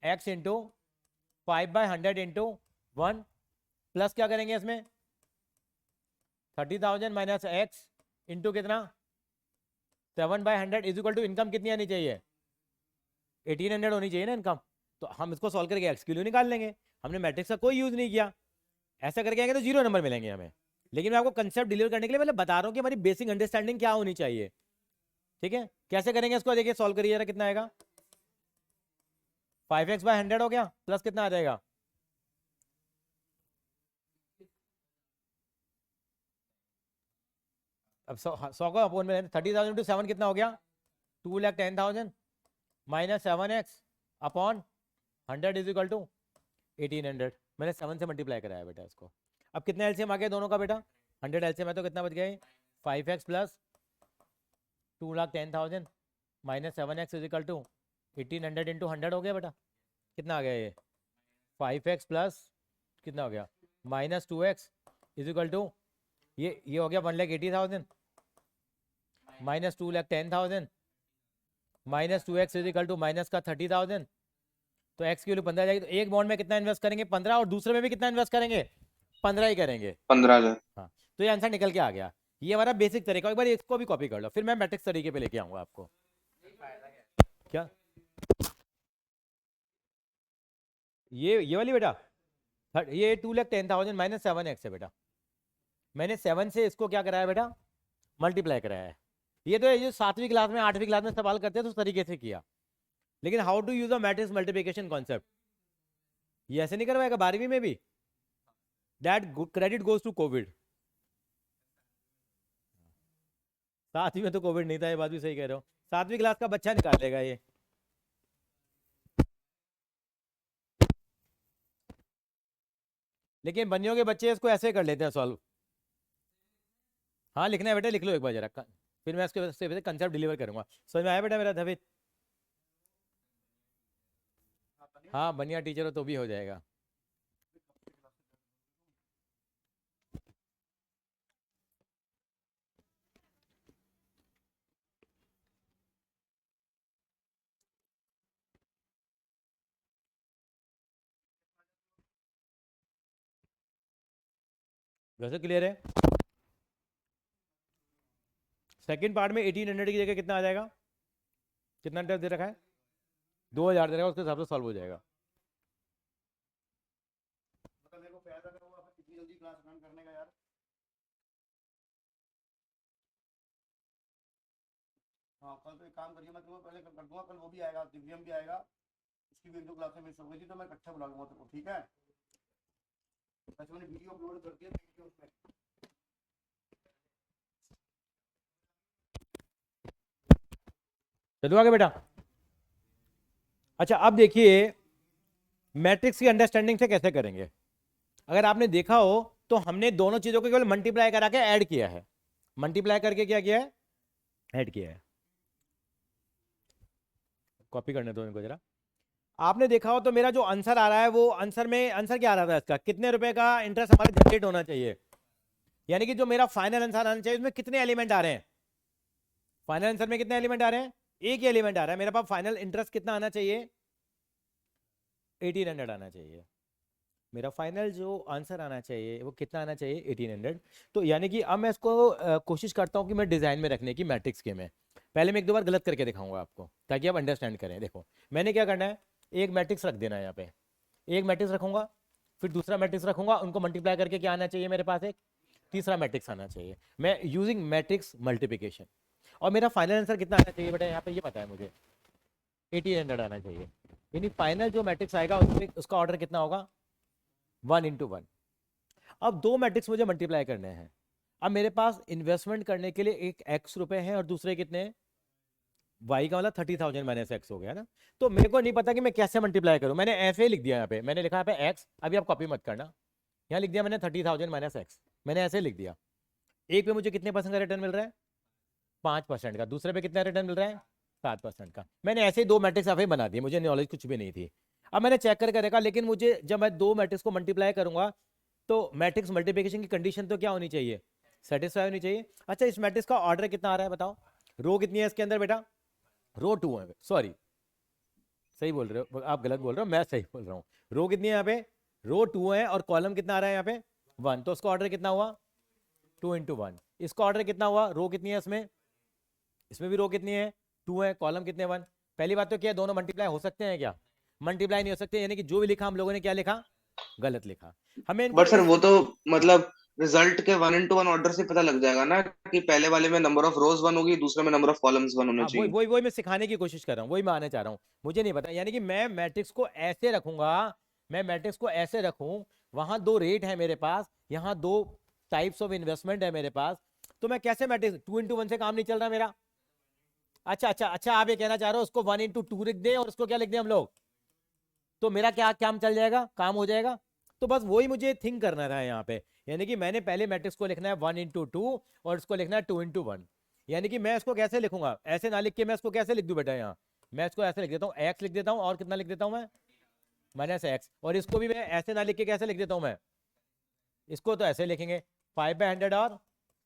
x इंटू 5/100 इंटू 1 प्लस क्या करेंगे इसमें 30,000 माइनस x इंटू कितना 7/100 इज इक्वल टू इनकम कितनी आनी चाहिए 1800 होनी चाहिए ना इनकम। तो हम इसको सॉल्व करके x की वैल्यू निकाल लेंगे, हमने मैट्रिक्स का कोई यूज नहीं किया। ऐसा करके आएंगे तो 0 नंबर मिलेंगे हमें। लेकिन मैं आपको कंसेप्ट डिलीवर करने के लिए पहले बता रहा हूँ कि हमारी बेसिक अंडरस्टैंडिंग क्या होनी चाहिए, ठीक है। कैसे करेंगे इसको, देखिए सॉल्व करिए जरा, कितना आएगा 5x/100 हो गया, प्लस कितना आ जाएगा, अब 100 को अपोन में 30,000 इंटू 7 कितना हो गया 2,10,000 minus 7x upon 100 is equal to 1800। मैंने 7 से मल्टीप्लाई कराया बेटा इसको। अब कितने एलसीएम आ गया दोनों का बेटा, 100 एलसीएम है तो कितना बच गया 5x plus 2,10,000 minus 7x is equal to 1800 into 100 हो गया बेटा, कितना आ गया ये 5x प्लस कितना हो गया minus 2x is equal to ये हो गया 1,80,000 minus 2,10,000 minus 2x is equal to minus का 30,000। तो x की वैल्यू 15 जाएगी। तो एक बॉन्ड में कितना इन्वेस्ट करेंगे 15, और दूसरे में भी कितना इन्वेस्ट करेंगे 15 ही करेंगे 15,000। हाँ, तो ये आंसर निकल के आ गया। ये हमारा बेसिक तरीका, एक बार इसको भी कॉपी कर लो, फिर मैं मैट्रिक्स तरीके पे लेके आऊंगा आपको। क्या ये वाली बेटा, ये 2,10,000 माइनस 7x है बेटा, मैंने 7 से इसको क्या कराया बेटा मल्टीप्लाई कराया है। ये तो ये 7वीं क्लास में 8वीं क्लास में सवाल करते हैं तो उस तरीके से किया। लेकिन how to use a matrix multiplication concept ये ऐसे नहीं करवाएगा 12वीं में भी, that credit goes to Covid. 7वीं में तो कोविड नहीं था, ये बात भी सही कह रहे हो, 7वीं क्लास का बच्चा निकाल लेगा ये। लेकिन बनियों के बच्चे इसको ऐसे कर लेते हैं सॉल्व। हाँ लिखना है बेटा, लिख लो एक बार जरा, फिर मैं इसके कंसेप्ट डिलीवर करूंगा। समझ में आया बेटा मेरा धवित? हाँ बनिया टीचर हो तो भी हो जाएगा। वैसे क्लियर है? सेकंड पार्ट में 1800 की जगह कितना आ जाएगा, कितना इंटरेस्ट दे रखा है 2,000 दे रखा है, उसके हिसाब से सॉल्व हो जाएगा। हाँ कल तो एक काम करिए, मैं तुम्हें पहले कर दूंगा, कल वो भी आएगा, दिव्यम भी आएगा, इसकी भी 1-2 क्लासें मिस हो गई थी तो मैं इकट्ठा बुला लूंगा तेरे को, ठीक है। अच्छा मैंने वीडियो अपलोड कर दिया देखिए उसमें। चलो आगे बेटा। अच्छा अब देखिए मैट्रिक्स की अंडरस्टैंडिंग से कैसे करेंगे। अगर आपने देखा हो तो हमने दोनों चीजों को केवल मल्टीप्लाई करा के ऐड किया है, मल्टीप्लाई करके क्या किया है ऐड किया है। कॉपी करने दो इनको जरा। आपने देखा हो तो मेरा जो आंसर आ रहा है वो आंसर में आंसर क्या आ रहा था इसका, कितने रुपए का इंटरेस्ट हमारे जनरेट होना चाहिए, यानी कि जो मेरा फाइनल आंसर आना चाहिए उसमें कितने एलिमेंट आ रहे हैं। फाइनल आंसर में कितने एलिमेंट आ रहे हैं, एक ही एलिमेंट आ रहा है मेरे पास। फाइनल इंटरेस्ट कितना आना चाहिए 1800 आना चाहिए। मेरा फाइनल जो आंसर आना चाहिए वो कितना आना चाहिए 1800। तो यानी कि अब मैं इसको कोशिश करता हूँ कि मैं डिजाइन में रखने की मैट्रिक्स के में। पहले मैं एक दो बार गलत करके दिखाऊंगा आपको ताकि आप अंडरस्टैंड करें। देखो मैंने क्या करना है, एक मैट्रिक्स रख देना है यहाँ पे, एक मैट्रिक्स रखूंगा, फिर दूसरा मैट्रिक्स रखूंगा, उनको मल्टीप्लाई करके क्या आना चाहिए मेरे पास, एक तीसरा मैट्रिक्स आना चाहिए। मैं यूजिंग मैट्रिक्स मल्टीप्लिकेशन, और मेरा फाइनल आंसर कितना आना चाहिए बेटा, यहाँ पे ये पता है मुझे 1800 आना चाहिए। यानी फाइनल जो मैट्रिक्स आएगा उसमें उसका ऑर्डर कितना होगा, 1:1। अब दो मैट्रिक्स मुझे मल्टीप्लाई करने हैं। अब मेरे पास इन्वेस्टमेंट करने के लिए एक x रुपए हैं और दूसरे कितने हैं, y का मतलब 30,000 माइनस x हो गया ना। तो मेरे को नहीं पता कि मैं कैसे मल्टीप्लाई करूं, मैंने ऐसे ही लिख दिया, यहाँ पे मैंने लिखा यहाँ पे x, अभी आप कॉपी मत करना, यहाँ लिख दिया मैंने 30,000 माइनस x, मैंने ऐसे लिख दिया। एक पे मुझे कितने परसेंट का रिटर्न मिल रहा है, 5% का, दूसरे पे कितना रिटर्न मिल रहा है, 7% का। मैंने ऐसे ही दो मैट्रिक्स यहाँ पे बना दिए, मुझे नॉलेज कुछ भी नहीं थी। अब मैंने चेक करके देखा, लेकिन मुझे जब मैं दो मैट्रिक्स को मल्टीप्लाई करूंगा तो मैट्रिक्स मल्टीप्लिकेशन की कंडीशन तो क्या होनी चाहिए, सेटिस्फाई होनी चाहिए। अच्छा इस मैट्रिक्स का ऑर्डर कितना आ रहा है बताओ, रो कितनी है इसके अंदर बेटा, रो 2 है, सॉरी सही बोल रहे हो आप, गलत बोल रहे हो, मैं सही बोल रहा हूँ। रो कितनी है यहाँ पे, रो 2 है, और कॉलम कितना आ रहा है यहाँ पे 1, तो उसका ऑर्डर कितना हुआ 2 × 1। इसका ऑर्डर कितना हुआ, रो कितनी है इसमें, इसमें भी रो कितनी है 2 है, कॉलम कितने 1। पहली बात तो क्या दोनों मल्टीप्लाई हो सकते हैं क्या, मल्टीप्लाई नहीं हो सकते, यानी कि जो भी लिखा हम लोगों ने क्या लिखा, गलत लिखा। हमें इनको बट सर वो तो मतलब रिजल्ट के 1:1 ऑर्डर से पता लग जाएगा ना कि पहले वाले में नंबर ऑफ रोज 1 होगी, दूसरे में नंबर ऑफ कॉलम्स 1 होने हाँ वही चाहिए। वही वही मैं सिखाने की कोशिश कर रहा हूँ, वही मैं आने चाह रहा हूँ। मुझे नहीं पता, यानी कि मैं मैट्रिक्स को ऐसे रखूंगा, मैं मैट्रिक्स को ऐसे रखूं, वहां दो रेट है मेरे पास, यहाँ दो टाइप्स ऑफ इन्वेस्टमेंट है मेरे पास, तो मैं कैसे मैट्रिक्स 2 × 1 से काम नहीं चल रहा मेरा। अच्छा अच्छा अच्छा, आप ये कहना चाह रहे हो उसको 1 × 2 लिख दें और उसको क्या लिख दें हम लोग, तो मेरा क्या काम चल जाएगा, काम हो जाएगा। तो बस वही मुझे थिंक करना था यहाँ पे, यानी कि मैंने पहले मैट्रिक्स को लिखना है 1 × 2 और इसको लिखना है 2 × 1। यानी कि मैं इसको कैसे लिखूंगा, ऐसे ना लिख के मैं इसको कैसे लिख दूं बेटा, यहाँ मैं इसको ऐसे लिख देता हूँ, x लिख देता हूँ, और कितना लिख देता हूँ मैं -x, और इसको भी मैं ऐसे ना लिख के कैसे लिख देता हूँ मैं, इसको तो ऐसे लिखेंगे 5/100 और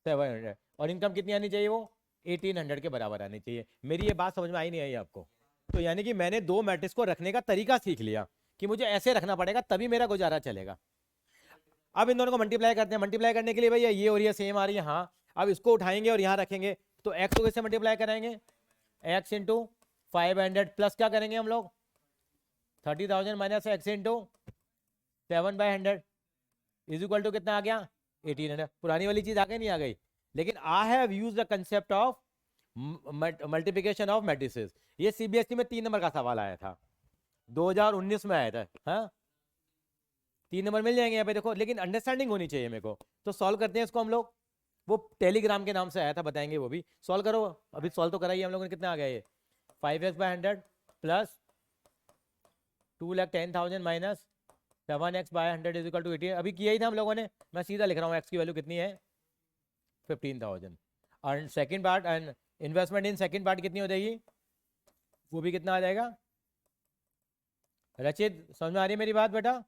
700, और इनकम कितनी आनी चाहिए, वो 1800 के बराबर आनी चाहिए। मेरी ये बात समझ में आई नहीं आई आपको, तो यानी कि मैंने दो मैट्रिक्स को रखने का तरीका सीख लिया कि मुझे ऐसे रखना पड़ेगा तभी मेरा गुजारा चलेगा। अब इन दोनों को मल्टीप्लाई करते हैं, मल्टीप्लाई करने के लिए भैया ये और ये सेम आ रही है, हाँ अब इसको उठाएंगे और यहाँ रखेंगे, तो x को कैसे मल्टीप्लाई कराएंगे, x × 500 प्लस क्या करेंगे हम लोग 30,000 minus x × 7/100 is equal to कितना आ गया 1800। पुरानी वाली चीज आ गई नहीं आ गई, लेकिन I have use the concept of multiplication of matrices. ये सीबीएसई में 3 नंबर का सवाल आया था, 2019 में आया था। हाँ 3 नंबर मिल जाएंगे यहाँ पे देखो, लेकिन अंडरस्टैंडिंग होनी चाहिए मेरे को। तो सॉल्व करते हैं इसको हम लोग, वो टेलीग्राम के नाम से आया था, बताएंगे वो भी। सॉल्व करो, अभी सॉल्व तो कराइए हम लोगों ने, कितना आ गया ये 5x/100 plus 2,10,000 minus 7x/100 is equal to 18। अभी किया ही था हम लोगों ने, मैं सीधा लिख रहा हूँ x की वैल्यू कितनी है 15,000। और second part and investment in second part कितनी हो जाएगी, वो भी कितना आ जाएगा। रचित समझ में आ रही है मेरी बात बेटा,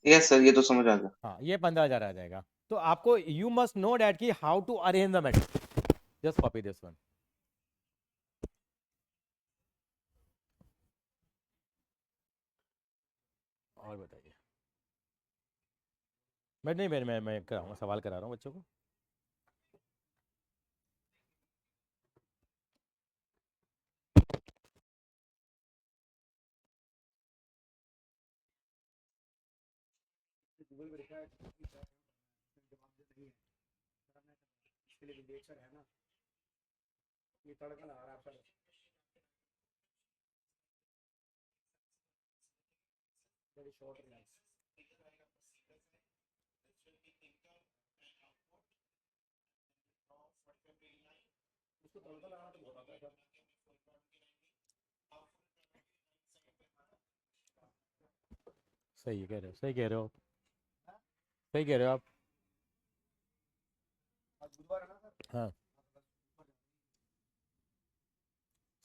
यस सर ये तो समझ आ गया। हाँ ये 15,000 आ जाएगा। तो आपको यू मस्ट नो डैट की how to arrange the matrix, just copy this one. और बताइए, मैं नहीं मैं कराऊंगा, सवाल करा रहा हूँ बच्चों को। गूगल पे लिखा है जवाब नहीं है, इसके लिए लेक्चर है ना, ये तड़का लगा रहा है आपका। वेरी शॉर्ट रिलायंस उसको तड़का लगाना तो बहुत आता है। सही कह रहे हो, सही कह रहे हो, सही कह रहे हो आप। आज बुधवार है ना सर। हाँ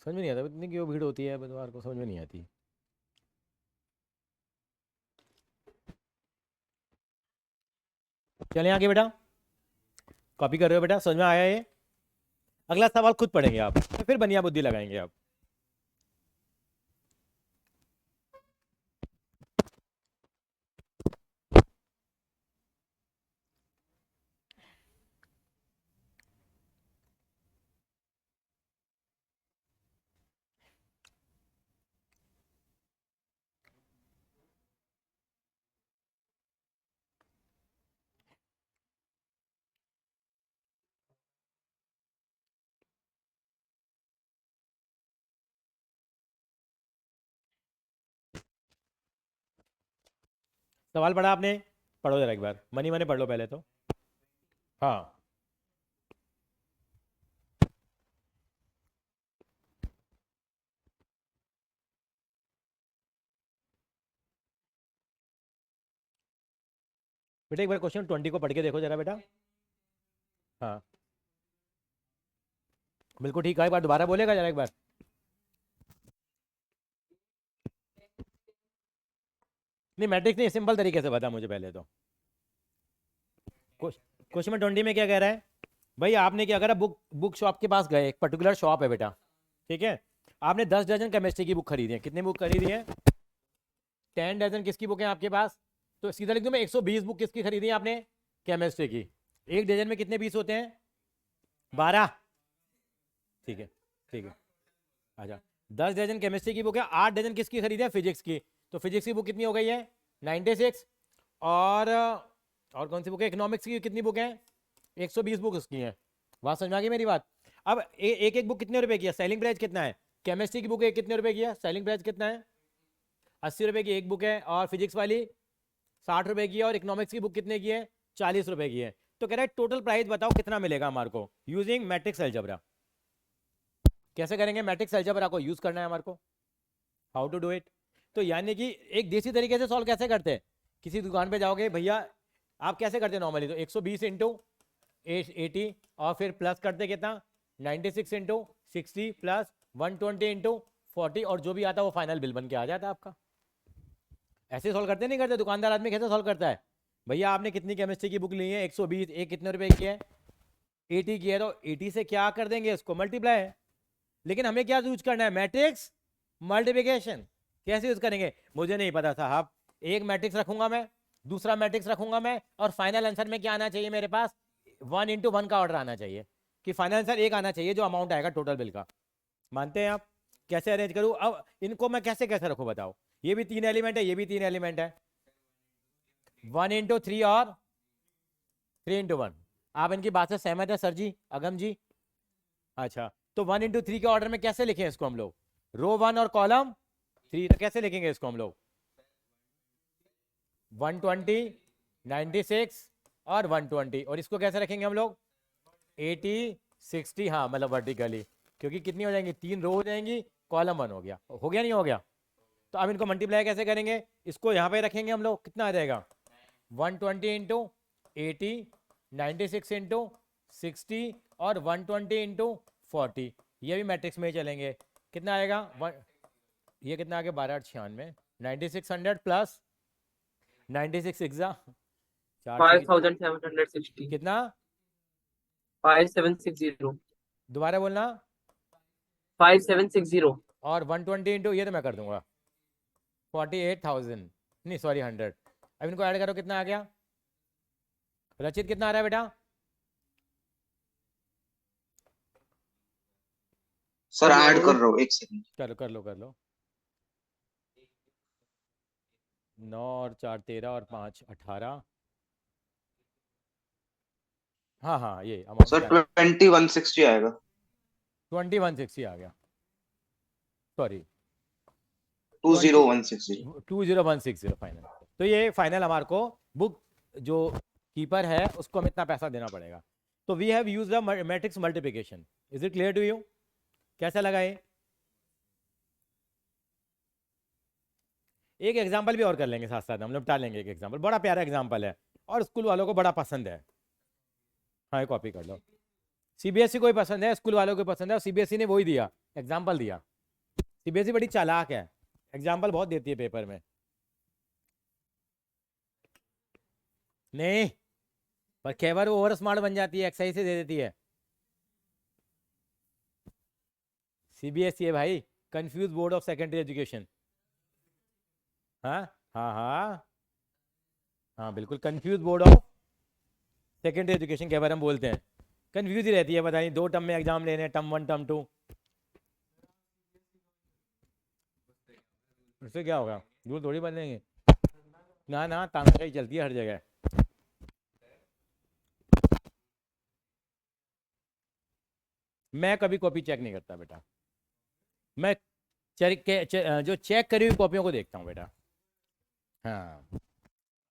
समझ में नहीं आता इतनी क्यों भीड़ होती है बुधवार को, समझ में नहीं आती। चले आगे बेटा, कॉपी कर रहे हो बेटा, समझ में आया ये। अगला सवाल खुद पढ़ेंगे आप, फिर बढ़िया बुद्धि लगाएंगे आप। सवाल पढ़ा आपने? पढ़ो जरा एक बार, मनी मनी पढ़ लो पहले तो। हाँ बेटा एक बार क्वेश्चन 20 को पढ़ के देखो जरा बेटा। हाँ बिल्कुल ठीक है, एक बार दोबारा बोलेगा जरा एक बार। नहीं मैट्रिक्स नहीं, सिंपल तरीके से बता मुझे पहले तो। क्वेश्चन 20 में क्या कह रहा है भाई, आपने क्या करा, बुक शॉप के पास गए, एक पर्टिकुलर शॉप है बेटा, ठीक है, आपने 10 दर्जन केमिस्ट्री की बुक खरीदी है। कितनी बुक खरीदी है? 10 दर्जन किसकी बुक है आपके पास? तो सीधा लिख दूं मैं, 120 बुक किसकी खरीदी है आपने? केमिस्ट्री की। एक डजन में कितने पीस होते हैं? 12। ठीक है ठीक है, अच्छा 10 दर्जन केमिस्ट्री की बुक है, 8 दर्जन किसकी खरीदी है? फिजिक्स की। तो फिजिक्स की बुक कितनी हो गई है? 96। और कौन सी बुक है? इकोनॉमिक्स की कितनी बुक है? 120 बुक उसकी है। बात समझ में आ गई मेरी बात? अब एक एक बुक कितने रुपए की है? सेलिंग प्राइस कितना है? केमिस्ट्री की बुक है कितने रुपए की है? सेलिंग प्राइस कितना है? 80 रुपए की एक बुक है, और फिजिक्स वाली 60 रुपए की है, और इकोनॉमिक्स की बुक कितने की है? 40 रुपए की है। तो कह रहा है टोटल प्राइस बताओ कितना मिलेगा हमारे को, यूजिंग मैट्रिक्स अलजेब्रा। कैसे करेंगे? मैट्रिक्स अलजेब्रा को यूज करना है हमारे को। How to do it? तो यानी कि एक देसी तरीके से सॉल्व कैसे करते हैं, किसी दुकान पे जाओगे भैया, आप कैसे करते हैं नॉर्मली? तो 120 इंटू 80, और फिर प्लस करते कितना? 96 इंटू 60 प्लस 120 इंटू 40, और जो भी आता है वो फाइनल बिल बन के आ जाता है आपका। ऐसे सॉल्व करते नहीं करते? दुकानदार आदमी कैसे सॉल्व करता है? भैया आपने कितनी केमिस्ट्री की बुक ली है? 120, एक कितने रुपए की है? 80 की है, तो 80 से क्या कर देंगे इसको? मल्टीप्लाई है। लेकिन हमें क्या यूज करना है? Matrix multiplication. कैसे यूज करेंगे मुझे नहीं पता साहब। एक मैट्रिक्स रखूंगा मैं, दूसरा मैट्रिक्स रखूंगा मैं, और फाइनल आंसर में क्या आना चाहिए मेरे पास? 1 इंटू 1 का ऑर्डर आना चाहिए, कि फाइनल आंसर एक आना चाहिए जो अमाउंट आएगा टोटल बिल का। मानते हैं आप? कैसे अरेंज करूं? अब इनको मैं कैसे कैसे रखूं बताओ? ये भी 3 एलिमेंट है, ये भी 3 एलिमेंट है। 1 इंटू 3 और 3 इंटू 1। आप इनकी बात से सहमत है सर जी, अगम जी? अच्छा, तो 1 इंटू 3 के ऑर्डर में कैसे लिखें इसको हम लोग? रो 1 और कॉलम 3। तो कैसे लिखेंगे इसको हम लोग? 120, 96 और 120। और इसको कैसे रखेंगे हम लोग? 80, 60, हाँ मतलब वर्टिकली, क्योंकि कितनी हो जाएंगी? 3 रो हो जाएंगी, कॉलम 1 हो गया। हो गया नहीं हो गया? तो अब इनको मल्टीप्लाई कैसे करेंगे? इसको यहाँ पे रखेंगे हम लोग, कितना आ जाएगा? 120 इंटू 80, 96 इंटू 60 और 120 इंटू 40। ये भी मैट्रिक्स में ही चलेंगे। कितना आएगा? ये कितना आ गया? 1296। 9600 प्लस 96 एग्जा 5760। कितना? 5760। दोबारा बोलना। 5760। और 120 इंटू ये तो मैं कर दूंगा 48,000, नहीं सॉरी 100। अब इनको ऐड करो, कितना आ गया? रचित कितना आ रहा है बेटा? सर ऐड कर रहा हूँ, एक सेकंड। चलो कर लो कर लो। 9 और 4 13 और 5 18। हाँ हाँ ये अमाउंट सर 2160 आएगा। 2160 आ गया, सॉरी 20160। 20160 फाइनल। तो ये फाइनल हमारे को बुक जो कीपर है उसको हमें इतना पैसा देना पड़ेगा। तो we have used the matrix multiplication. Is it clear to you? कैसा लगा ये? एक एग्जांपल भी और कर लेंगे साथ साथ, हम लोग लेंगे एक एग्जांपल, बड़ा प्यारा एग्जांपल है और स्कूल वालों को बड़ा पसंद है। हाँ कॉपी कर लो। सीबीएसई को ही पसंद है, स्कूल वालों को पसंद है, और सीबीएसई ने वही दिया, एग्जाम्पल दिया। सीबीएसई बड़ी चालाक है, एग्जाम्पल बहुत देती है पेपर में। नहीं पर केवल ओवर स्मार्ट बन जाती है, एक्सरसाइज से दे देती है। सीबीएसई है भाई, confuse board of secondary education. हाँ हाँ हाँ हाँ बिल्कुल, confuse board of secondary education के बारे में बोलते हैं। कंफ्यूज ही रहती है, पता नहीं 2 टर्म में एग्जाम लेने, टर्म 1 टर्म 2। उससे क्या होगा? रूल थोड़ी बदलेंगे ना, ना तानाशाही चलती है हर जगह। मैं कभी कॉपी चेक नहीं करता बेटा, मैं जो चेक करी हुई कॉपियों को देखता हूँ बेटा। हाँ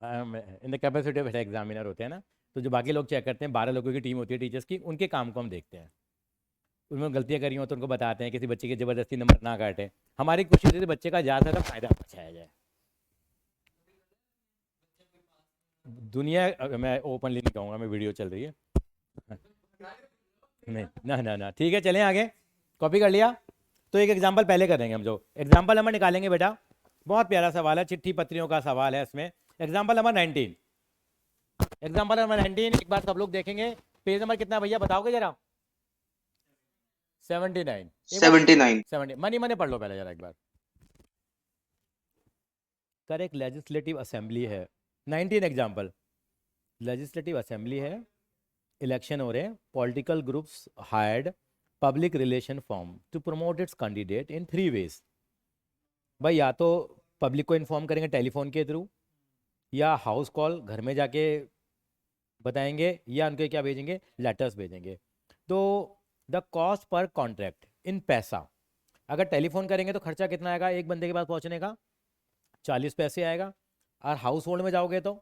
in the capacity of examiner होते हैं ना, तो जो बाकी लोग चेक करते हैं, 12 लोगों की टीम होती है टीचर्स की, उनके काम को हम देखते हैं। उन्होंने गलतियाँ करी हो तो उनको बताते हैं, किसी बच्चे की ज़बरदस्ती नंबर ना काटे। हमारी कोशिश होती है बच्चे का ज़्यादा से ज़्यादा फायदा पहुँचाया जाए। दुनिया मैं ओपनली नहीं कहूँगा, मैं वीडियो चल रही है नहीं ना ठीक है, चलें आगे। कॉपी कर लिया? तो एक एग्जाम्पल पहले करेंगे हम, जो एग्जाम्पल नंबर निकालेंगे बेटा, बहुत प्यारा सवाल है, चिट्ठी पत्रियों का सवाल है इसमें। एग्जाम्पल नंबर 19, एग्जाम्पल नंबर 19 एक बार सब लोग देखेंगे। पेज नंबर कितना है भैया बताओगे जरा? 79। 79। 70 मनी मनी पढ़ लो पहले जरा एक बार। करेक्ट, लेजिस्लेटिव असेंबली है। 19 एग्जाम्पल, लेजिस्लेटिव असेंबली है, इलेक्शन हो रहे हैं, political groups hired public relation form to promote its candidate in 3 ways. भाई या तो पब्लिक को इन्फॉर्म करेंगे टेलीफोन के थ्रू, या हाउस कॉल घर में जाके बताएंगे, या उनके क्या भेजेंगे, लेटर्स भेजेंगे। तो the cost per contract in पैसा, अगर टेलीफोन करेंगे तो खर्चा कितना आएगा एक बंदे के पास पहुंचने का? 40 पैसे आएगा। और हाउस होल्ड में जाओगे तो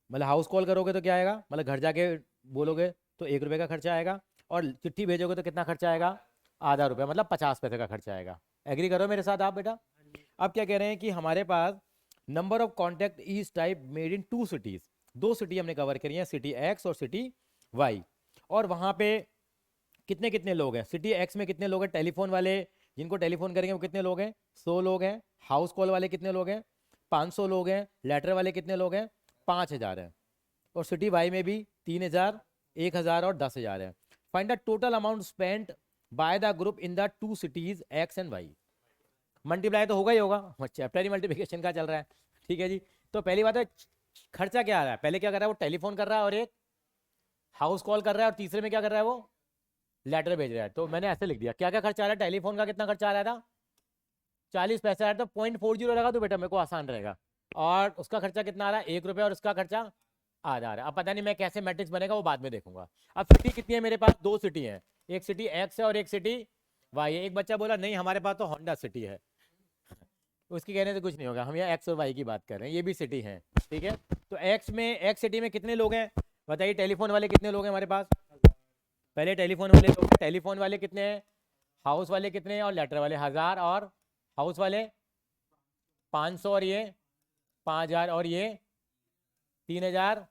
मतलब हाउस कॉल करोगे तो क्या आएगा, मतलब घर जाके बोलोगे तो 1 रुपये का खर्चा आएगा, और चिट्ठी भेजोगे तो कितना खर्चा आएगा? आधा रुपया, मतलब 50 पैसे का खर्चा आएगा। एग्री करो मेरे साथ आप बेटा? अब क्या कह रहे हैं कि हमारे पास number of contact is type made in 2 cities, 2 city हमने कवर करी हैं, सिटी एक्स और सिटी वाई। और वहाँ पे कितने कितने लोग हैं? सिटी एक्स में कितने लोग हैं टेलीफोन वाले, जिनको टेलीफोन करेंगे वो कितने लोग हैं? 100 लोग हैं। हाउस कॉल वाले कितने लोग हैं? 500 लोग हैं। लेटर वाले कितने लोग हैं? 5000 हैं। और सिटी वाई में भी 3000, 1000 और 10000 है। Find the total amount spent by the group in the 2 cities X and Y. Multiply तो होगा ही होगा, चैप्टर ही मल्टीप्लिकेशन का चल रहा है। ठीक है जी। तो पहली बात है खर्चा क्या आ रहा है, पहले क्या कर रहा है वो टेलीफोन कर रहा है, और एक हाउस कॉल कर रहा है, और तीसरे में क्या कर रहा है वो लेटर भेज रहा है। तो मैंने ऐसे लिख दिया क्या क्या खर्चा आ रहा है। टेलीफोन का कितना खर्चा आ रहा था? 40 पैसे आ रहा था, 0.40 लगा तो बेटा मेरे को आसान रहेगा। और उसका खर्चा कितना आ रहा है? 1 रुपया, और उसका खर्चा आधा आ रहा है। अब पता नहीं मैं कैसे मैट्रिक्स बनेगा वो बाद में देखूंगा। अब सिटी कितनी है मेरे पास? 2 सिटी है, एक सिटी एक्स है और एक सिटी वाई है। एक बच्चा बोला नहीं हमारे पास तो होंडा सिटी है, उसकी कहने से कुछ नहीं होगा, हम यहाँ एक्स और वाई की बात कर रहे हैं, ये भी सिटी है। ठीक है, तो एक्स सिटी में कितने लोग हैं बताइए? टेलीफोन वाले कितने लोग हैं हमारे पास? पहले टेलीफोन वाले लोग, टेलीफोन वाले कितने हैं? हाउस वाले कितने हैं? और लेटर वाले 1000, और हाउस वाले 500, और ये 5000, और ये 3000,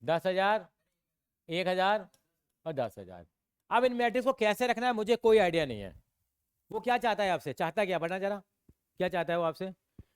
10000, 1000 और 10000। अब इन मैट्रिक्स को कैसे रखना है मुझे कोई आइडिया नहीं है। वो क्या चाहता है आपसे? चाहता क्या पढ़ना जरा, क्या चाहता है वो आपसे?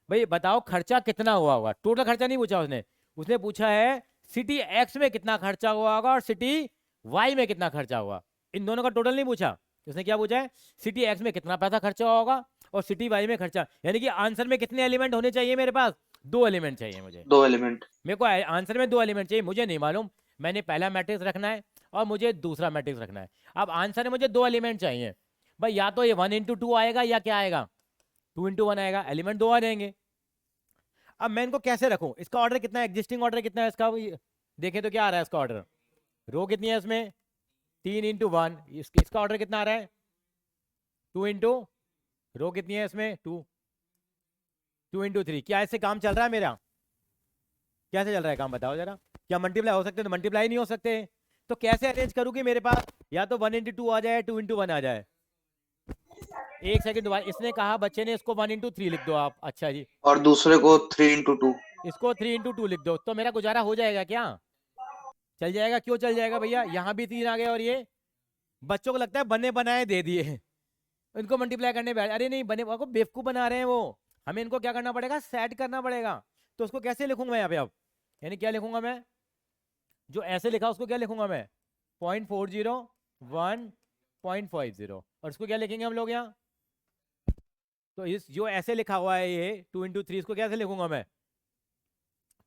भाई बताओ खर्चा कितना हुआ होगा। टोटल खर्चा नहीं पूछा उसने, उसने पूछा है सिटी एक्स में कितना खर्चा हुआ होगा और सिटी वाई में कितना खर्चा हुआ। इन दोनों का टोटल नहीं पूछा, उसने क्या पूछा है सिटी एक्स में कितना पैसा खर्चा हुआ होगा और सिटी वाई में खर्चा। यानी कि आंसर में कितने एलिमेंट होने चाहिए मेरे पास? 2 एलिमेंट चाहिए मुझे। 2 एलिमेंट मेरे को आंसर में 2 एलिमेंट चाहिए, मुझे नहीं मालूम मैंने पहला मैट्रिक्स रखना है और मुझे दूसरा मैट्रिक्स रखना है। अब आंसर में मुझे 2 एलिमेंट चाहिए भाई, या तो ये 1 into 2 आएगा या क्या आएगा 2 into 1 आएगा, एलिमेंट 2 आ जाएंगे। अब मैं इनको कैसे रखूं? इसका ऑर्डर कितना है? एग्जिस्टिंग ऑर्डर कितना है इसका? देखें तो क्या आ रहा है इसका ऑर्डर? रो कितनी है इसमें? 3 into 1। इसका ऑर्डर कितना आ रहा है? 2 into रो कितनी है इसमें? 2 into 3। क्या इससे काम चल रहा है मेरा? कैसे चल रहा है काम बताओ जरा। क्या मल्टीप्लाई हो सकते? तो मल्टीप्लाई नहीं हो सकते, तो कैसे अरेंज करूं कि मेरे पास या तो 1 into 2 आ जाए, 2 into 1 आ जाए। एक सेकंड बाद इसने कहा बच्चे ने इसको 1 into 3 लिख दो आप। अच्छा जी, और दूसरे को 3 into 2। इसको 3 into 2 लिख दो, तो मेरा गुजारा हो जाएगा क्या? चल जाएगा। क्यों चल जाएगा भैया? यहाँ भी 3 आ गए और ये बच्चों को लगता है बने बनाए दे दिए, इनको मल्टीप्लाई करने बैठ। अरे नहीं, बने को बेवकूफ बना रहे हैं वो, हमें इनको क्या करना पड़ेगा? सेट करना पड़ेगा। तो उसको कैसे लिखूंगा यहाँ पे? अब यानी क्या लिखूंगा मैं? जो ऐसे लिखा उसको क्या लिखूंगा मैं? 0.40 1.50। और इसको क्या लिखेंगे हम लोग यहाँ? तो इस जो ऐसे लिखा हुआ है ये 2 into 3, इसको कैसे लिखूंगा मैं?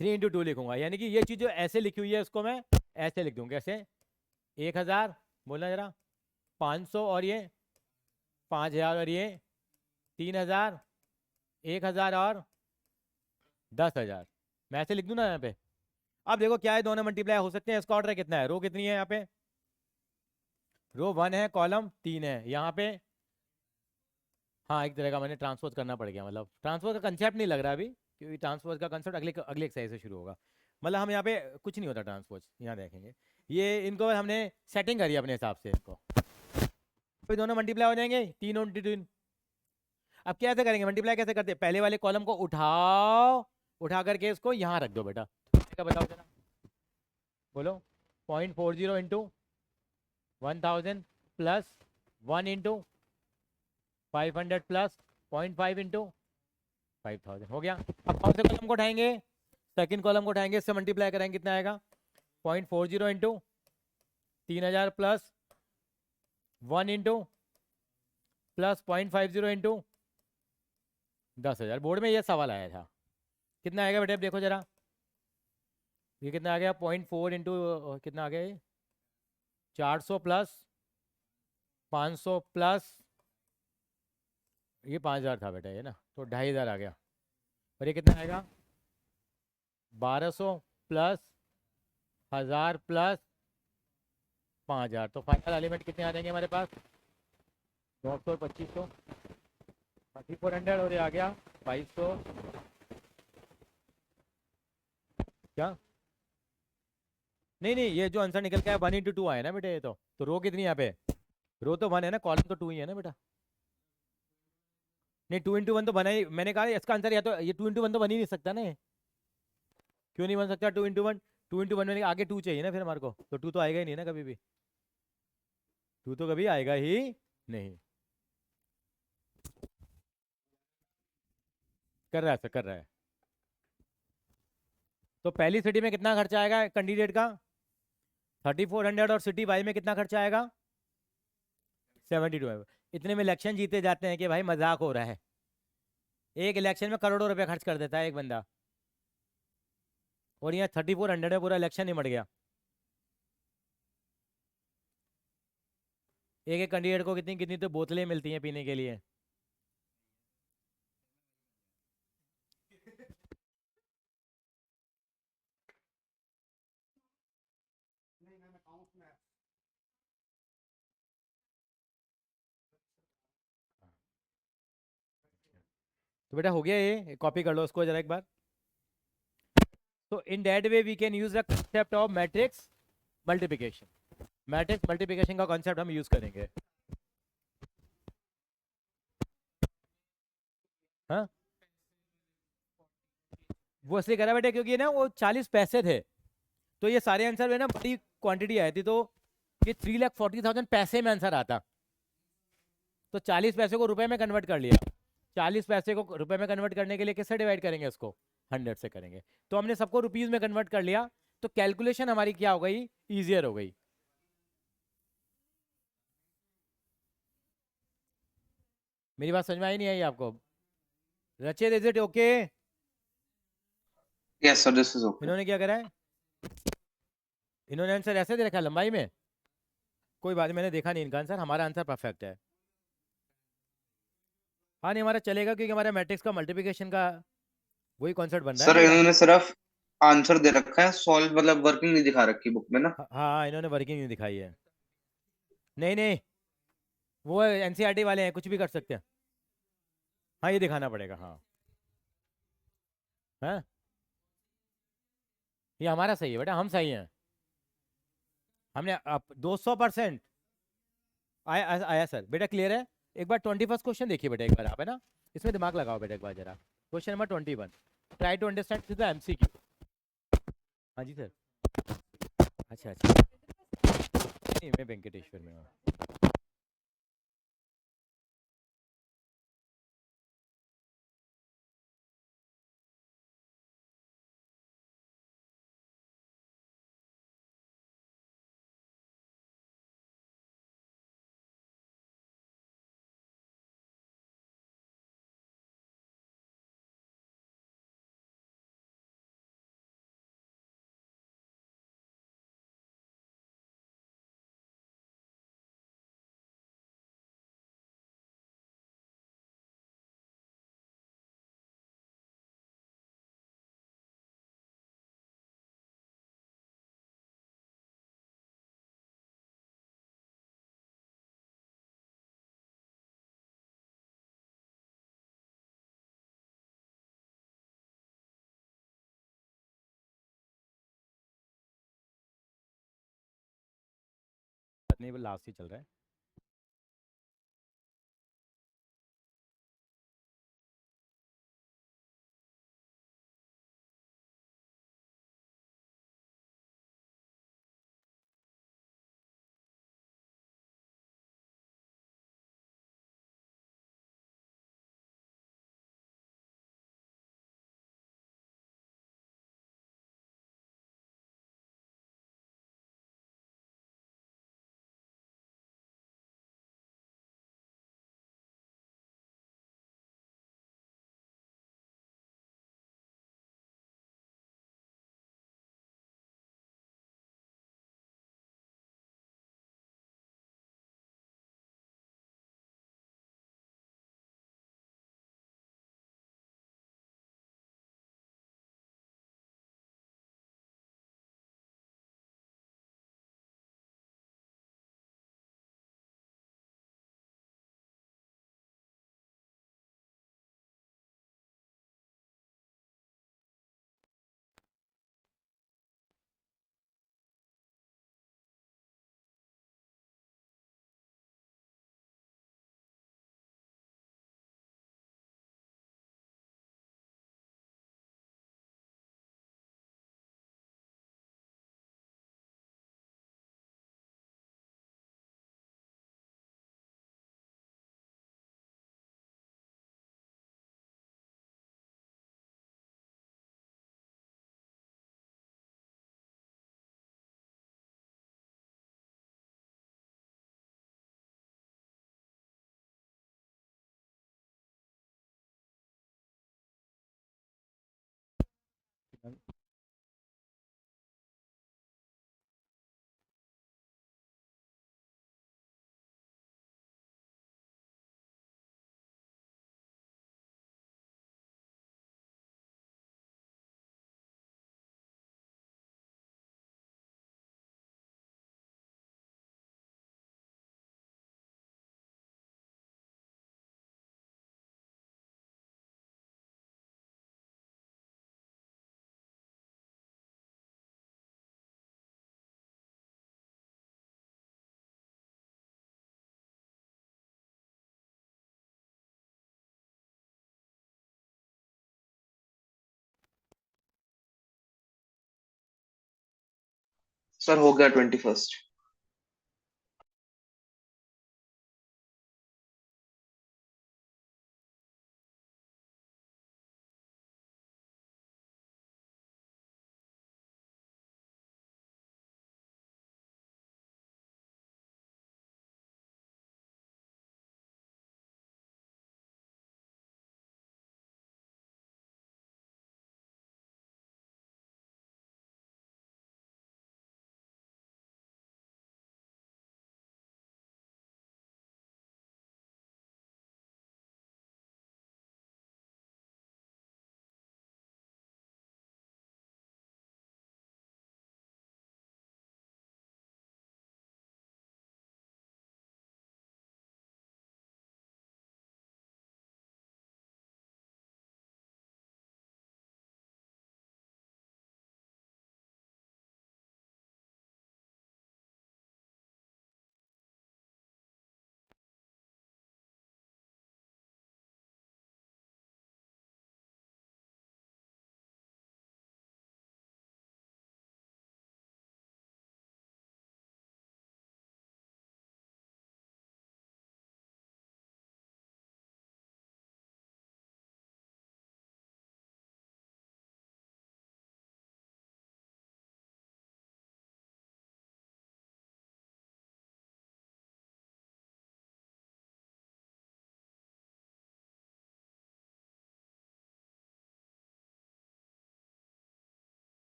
3 into 2 लिखूंगा। यानी कि ये चीज जो ऐसे लिखी हुई है उसको मैं ऐसे लिख दूंगा। कैसे? 1000 बोलना जरा, 500 और ये 5000 और ये 3000, 1000 और 10000। मैं ऐसे लिख दूं ना यहाँ पे। अब देखो क्या है, दोनों मल्टीप्लाई हो सकते हैं। इसका ऑर्डर कितना है? रो कितनी है यहाँ पे? रो 1 है, कॉलम 3 है यहाँ पे। हाँ एक तरह का मैंने ट्रांसपोज करना पड़ गया, मतलब ट्रांसपोज का कंसेप्ट नहीं लग रहा अभी क्योंकि ट्रांसपोज का कंसेप्ट अगले अगले एक्सरसाइज से शुरू होगा। मतलब हम यहाँ पे कुछ नहीं होता ट्रांसपोज, यहाँ देखेंगे ये इनको हमने सेटिंग करी अपने हिसाब से, इनको फिर दोनों मल्टीप्लाई हो जाएंगे 3 और 3। अब कैसे करेंगे मल्टीप्लाई, कैसे करते हैं, पहले वाले कॉलम को उठाओ, उठा करके इसको यहाँ रख दो बेटा, क्या बताओ जरा, बोलो 0.40 into 1000 plus 1 into 500 plus 0.5 into 5000 हो गया। अब कौन से कॉलम को उठाएंगे, सेकंड कॉलम को उठाएंगे, इससे मल्टीप्लाई करेंगे, कितना आएगा 0.40 into 3000 plus 1 into plus 0.50 into 10,000। Board में ये सवाल आया था, कितना आएगा बेटा, अब देखो जरा ये कितना आ गया 0.4 इंटू कितना आ गया ये 400 प्लस 500 प्लस ये 5000 था बेटा ये ना, तो 2500 आ गया। और ये कितना आएगा 1200 प्लस 1000 प्लस 5000, तो फाइनल एलिमेंट कितने आ जाएंगे हमारे पास 900 2500 3400 और ये आ गया 2200 क्या, नहीं नहीं ये जो आंसर निकल के आया 1 इंटू 2 आया ना बेटा, ये तो रो कितनी यहाँ पे, रो तो 1 है ना, कॉलम तो 2 ही है ना बेटा। नहीं 2 इंटू 1 तो बना ही, मैंने कहा इसका आंसर या तो ये 2 इंटू 1 तो बन ही नहीं सकता ना, ये क्यों नहीं बन सकता 2 इंटू 1, 2 इंटू 1 में आगे 2 चाहिए ना फिर हमारे को, तो 2 तो आएगा ही नहीं ना कभी भी, 2 तो कभी आएगा ही नहीं। कर रहा है सर, कर रहा है। तो पहली सिटी में कितना खर्चा आएगा कैंडिडेट का 3400 और सिटी वाई में कितना खर्चा आएगा 72। इतने में इलेक्शन जीते जाते हैं कि भाई मजाक हो रहा है, एक इलेक्शन में करोड़ों रुपए खर्च कर देता है एक बंदा, और यहाँ 3400 में पूरा इलेक्शन निमट गया। एक एक कैंडिडेट को कितनी कितनी तो बोतलें मिलती हैं पीने के लिए। तो बेटा हो गया ये, कॉपी कर लो उसको जरा एक बार। तो in that way we can use the concept of matrix multiplication, matrix multiplication का कॉन्सेप्ट हम यूज करेंगे। हाँ वो इसलिए करा बेटा क्योंकि ना वो 40 पैसे थे, तो ये सारे आंसर में ना बड़ी क्वांटिटी आई थी, तो ये 3,40,000 पैसे में आंसर आता, तो 40 पैसे को रुपए में कन्वर्ट कर लिया। 40 पैसे को रुपए में कन्वर्ट करने के लिए किससे डिवाइड करेंगे इसको, 100 से करेंगे, तो हमने सबको रुपीज में कन्वर्ट कर लिया, तो कैलकुलेशन हमारी क्या हो गई, ईजियर हो गई। मेरी बात समझ में आई नहीं आई आपको, रचित is it okay? Yes sir, this is okay. इन्होंने क्या करा है, इन्होंने आंसर ऐसे दे रखा है लंबाई में, कोई बात नहीं, मैंने देखा नहीं इनका आंसर, हमारा आंसर परफेक्ट है। हाँ नहीं हमारा चलेगा क्योंकि हमारा मैट्रिक्स का मल्टीप्लिकेशन का वही कॉन्सेप्ट बन रहा है सर ना बेटा। इन्होंने सिर्फ आंसर दे रखा है, सॉल्व मतलब वर्किंग नहीं दिखा रखी बुक में ना। हाँ इन्होंने वर्किंग नहीं दिखाई है, नहीं नहीं वो एनसीईआरटी वाले हैं, कुछ भी कर सकते हैं। हाँ ये दिखाना पड़ेगा, हाँ हाँ ये हमारा सही है बेटा, हम सही हैं, हमने 200% आया आया सर बेटा, क्लियर है। एक बार 21st क्वेश्चन देखिए बेटा एक बार आप, है ना, इसमें दिमाग लगाओ बेटा एक बार जरा। Question number 21, try to understand the MCQ. हाँ जी सर, अच्छा अच्छा, नहीं मैं वेंकटेश्वर में हूँ। नहीं वो लास्ट ही चल रहा है। सर हो गया 21st।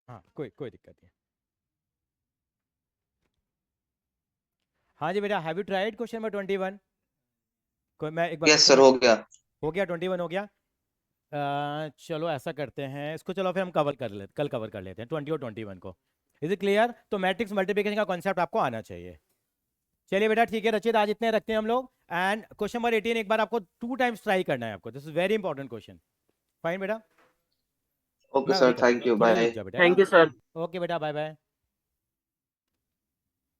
हाँ कोई दिक्कत नहीं। हाँ जी बेटा, have you tried question number 21? कोई मैं एक बार यस सर, हो गया। हो गया, 21 हो गया। चलो ऐसा करते हैं इसको, चलो फिर हम कल कवर कर लेते हैं 20 और 21 को। Is it clear? तो मैट्रिक्स मल्टीप्लिकेशन का कॉन्सेप्ट आपको आना चाहिए। चलिए बेटा ठीक है रचित, आज इतने रखते हैं हम लोग। एंड क्वेश्चन नंबर 18 एक बार आपको 2 टाइम्स ट्राई करना है आपको, this is very important question. Fine बेटा, ओके मैं सर, वही कर थैंक यू, थोड़ी देर बाय। रुक जा बेटा। Thank you sir. ओके बेटा, बाय बाय।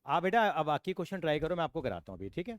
आप बेटा अब बाकी क्वेश्चन ट्राई करो, मैं आपको कराता हूँ अभी, ठीक है।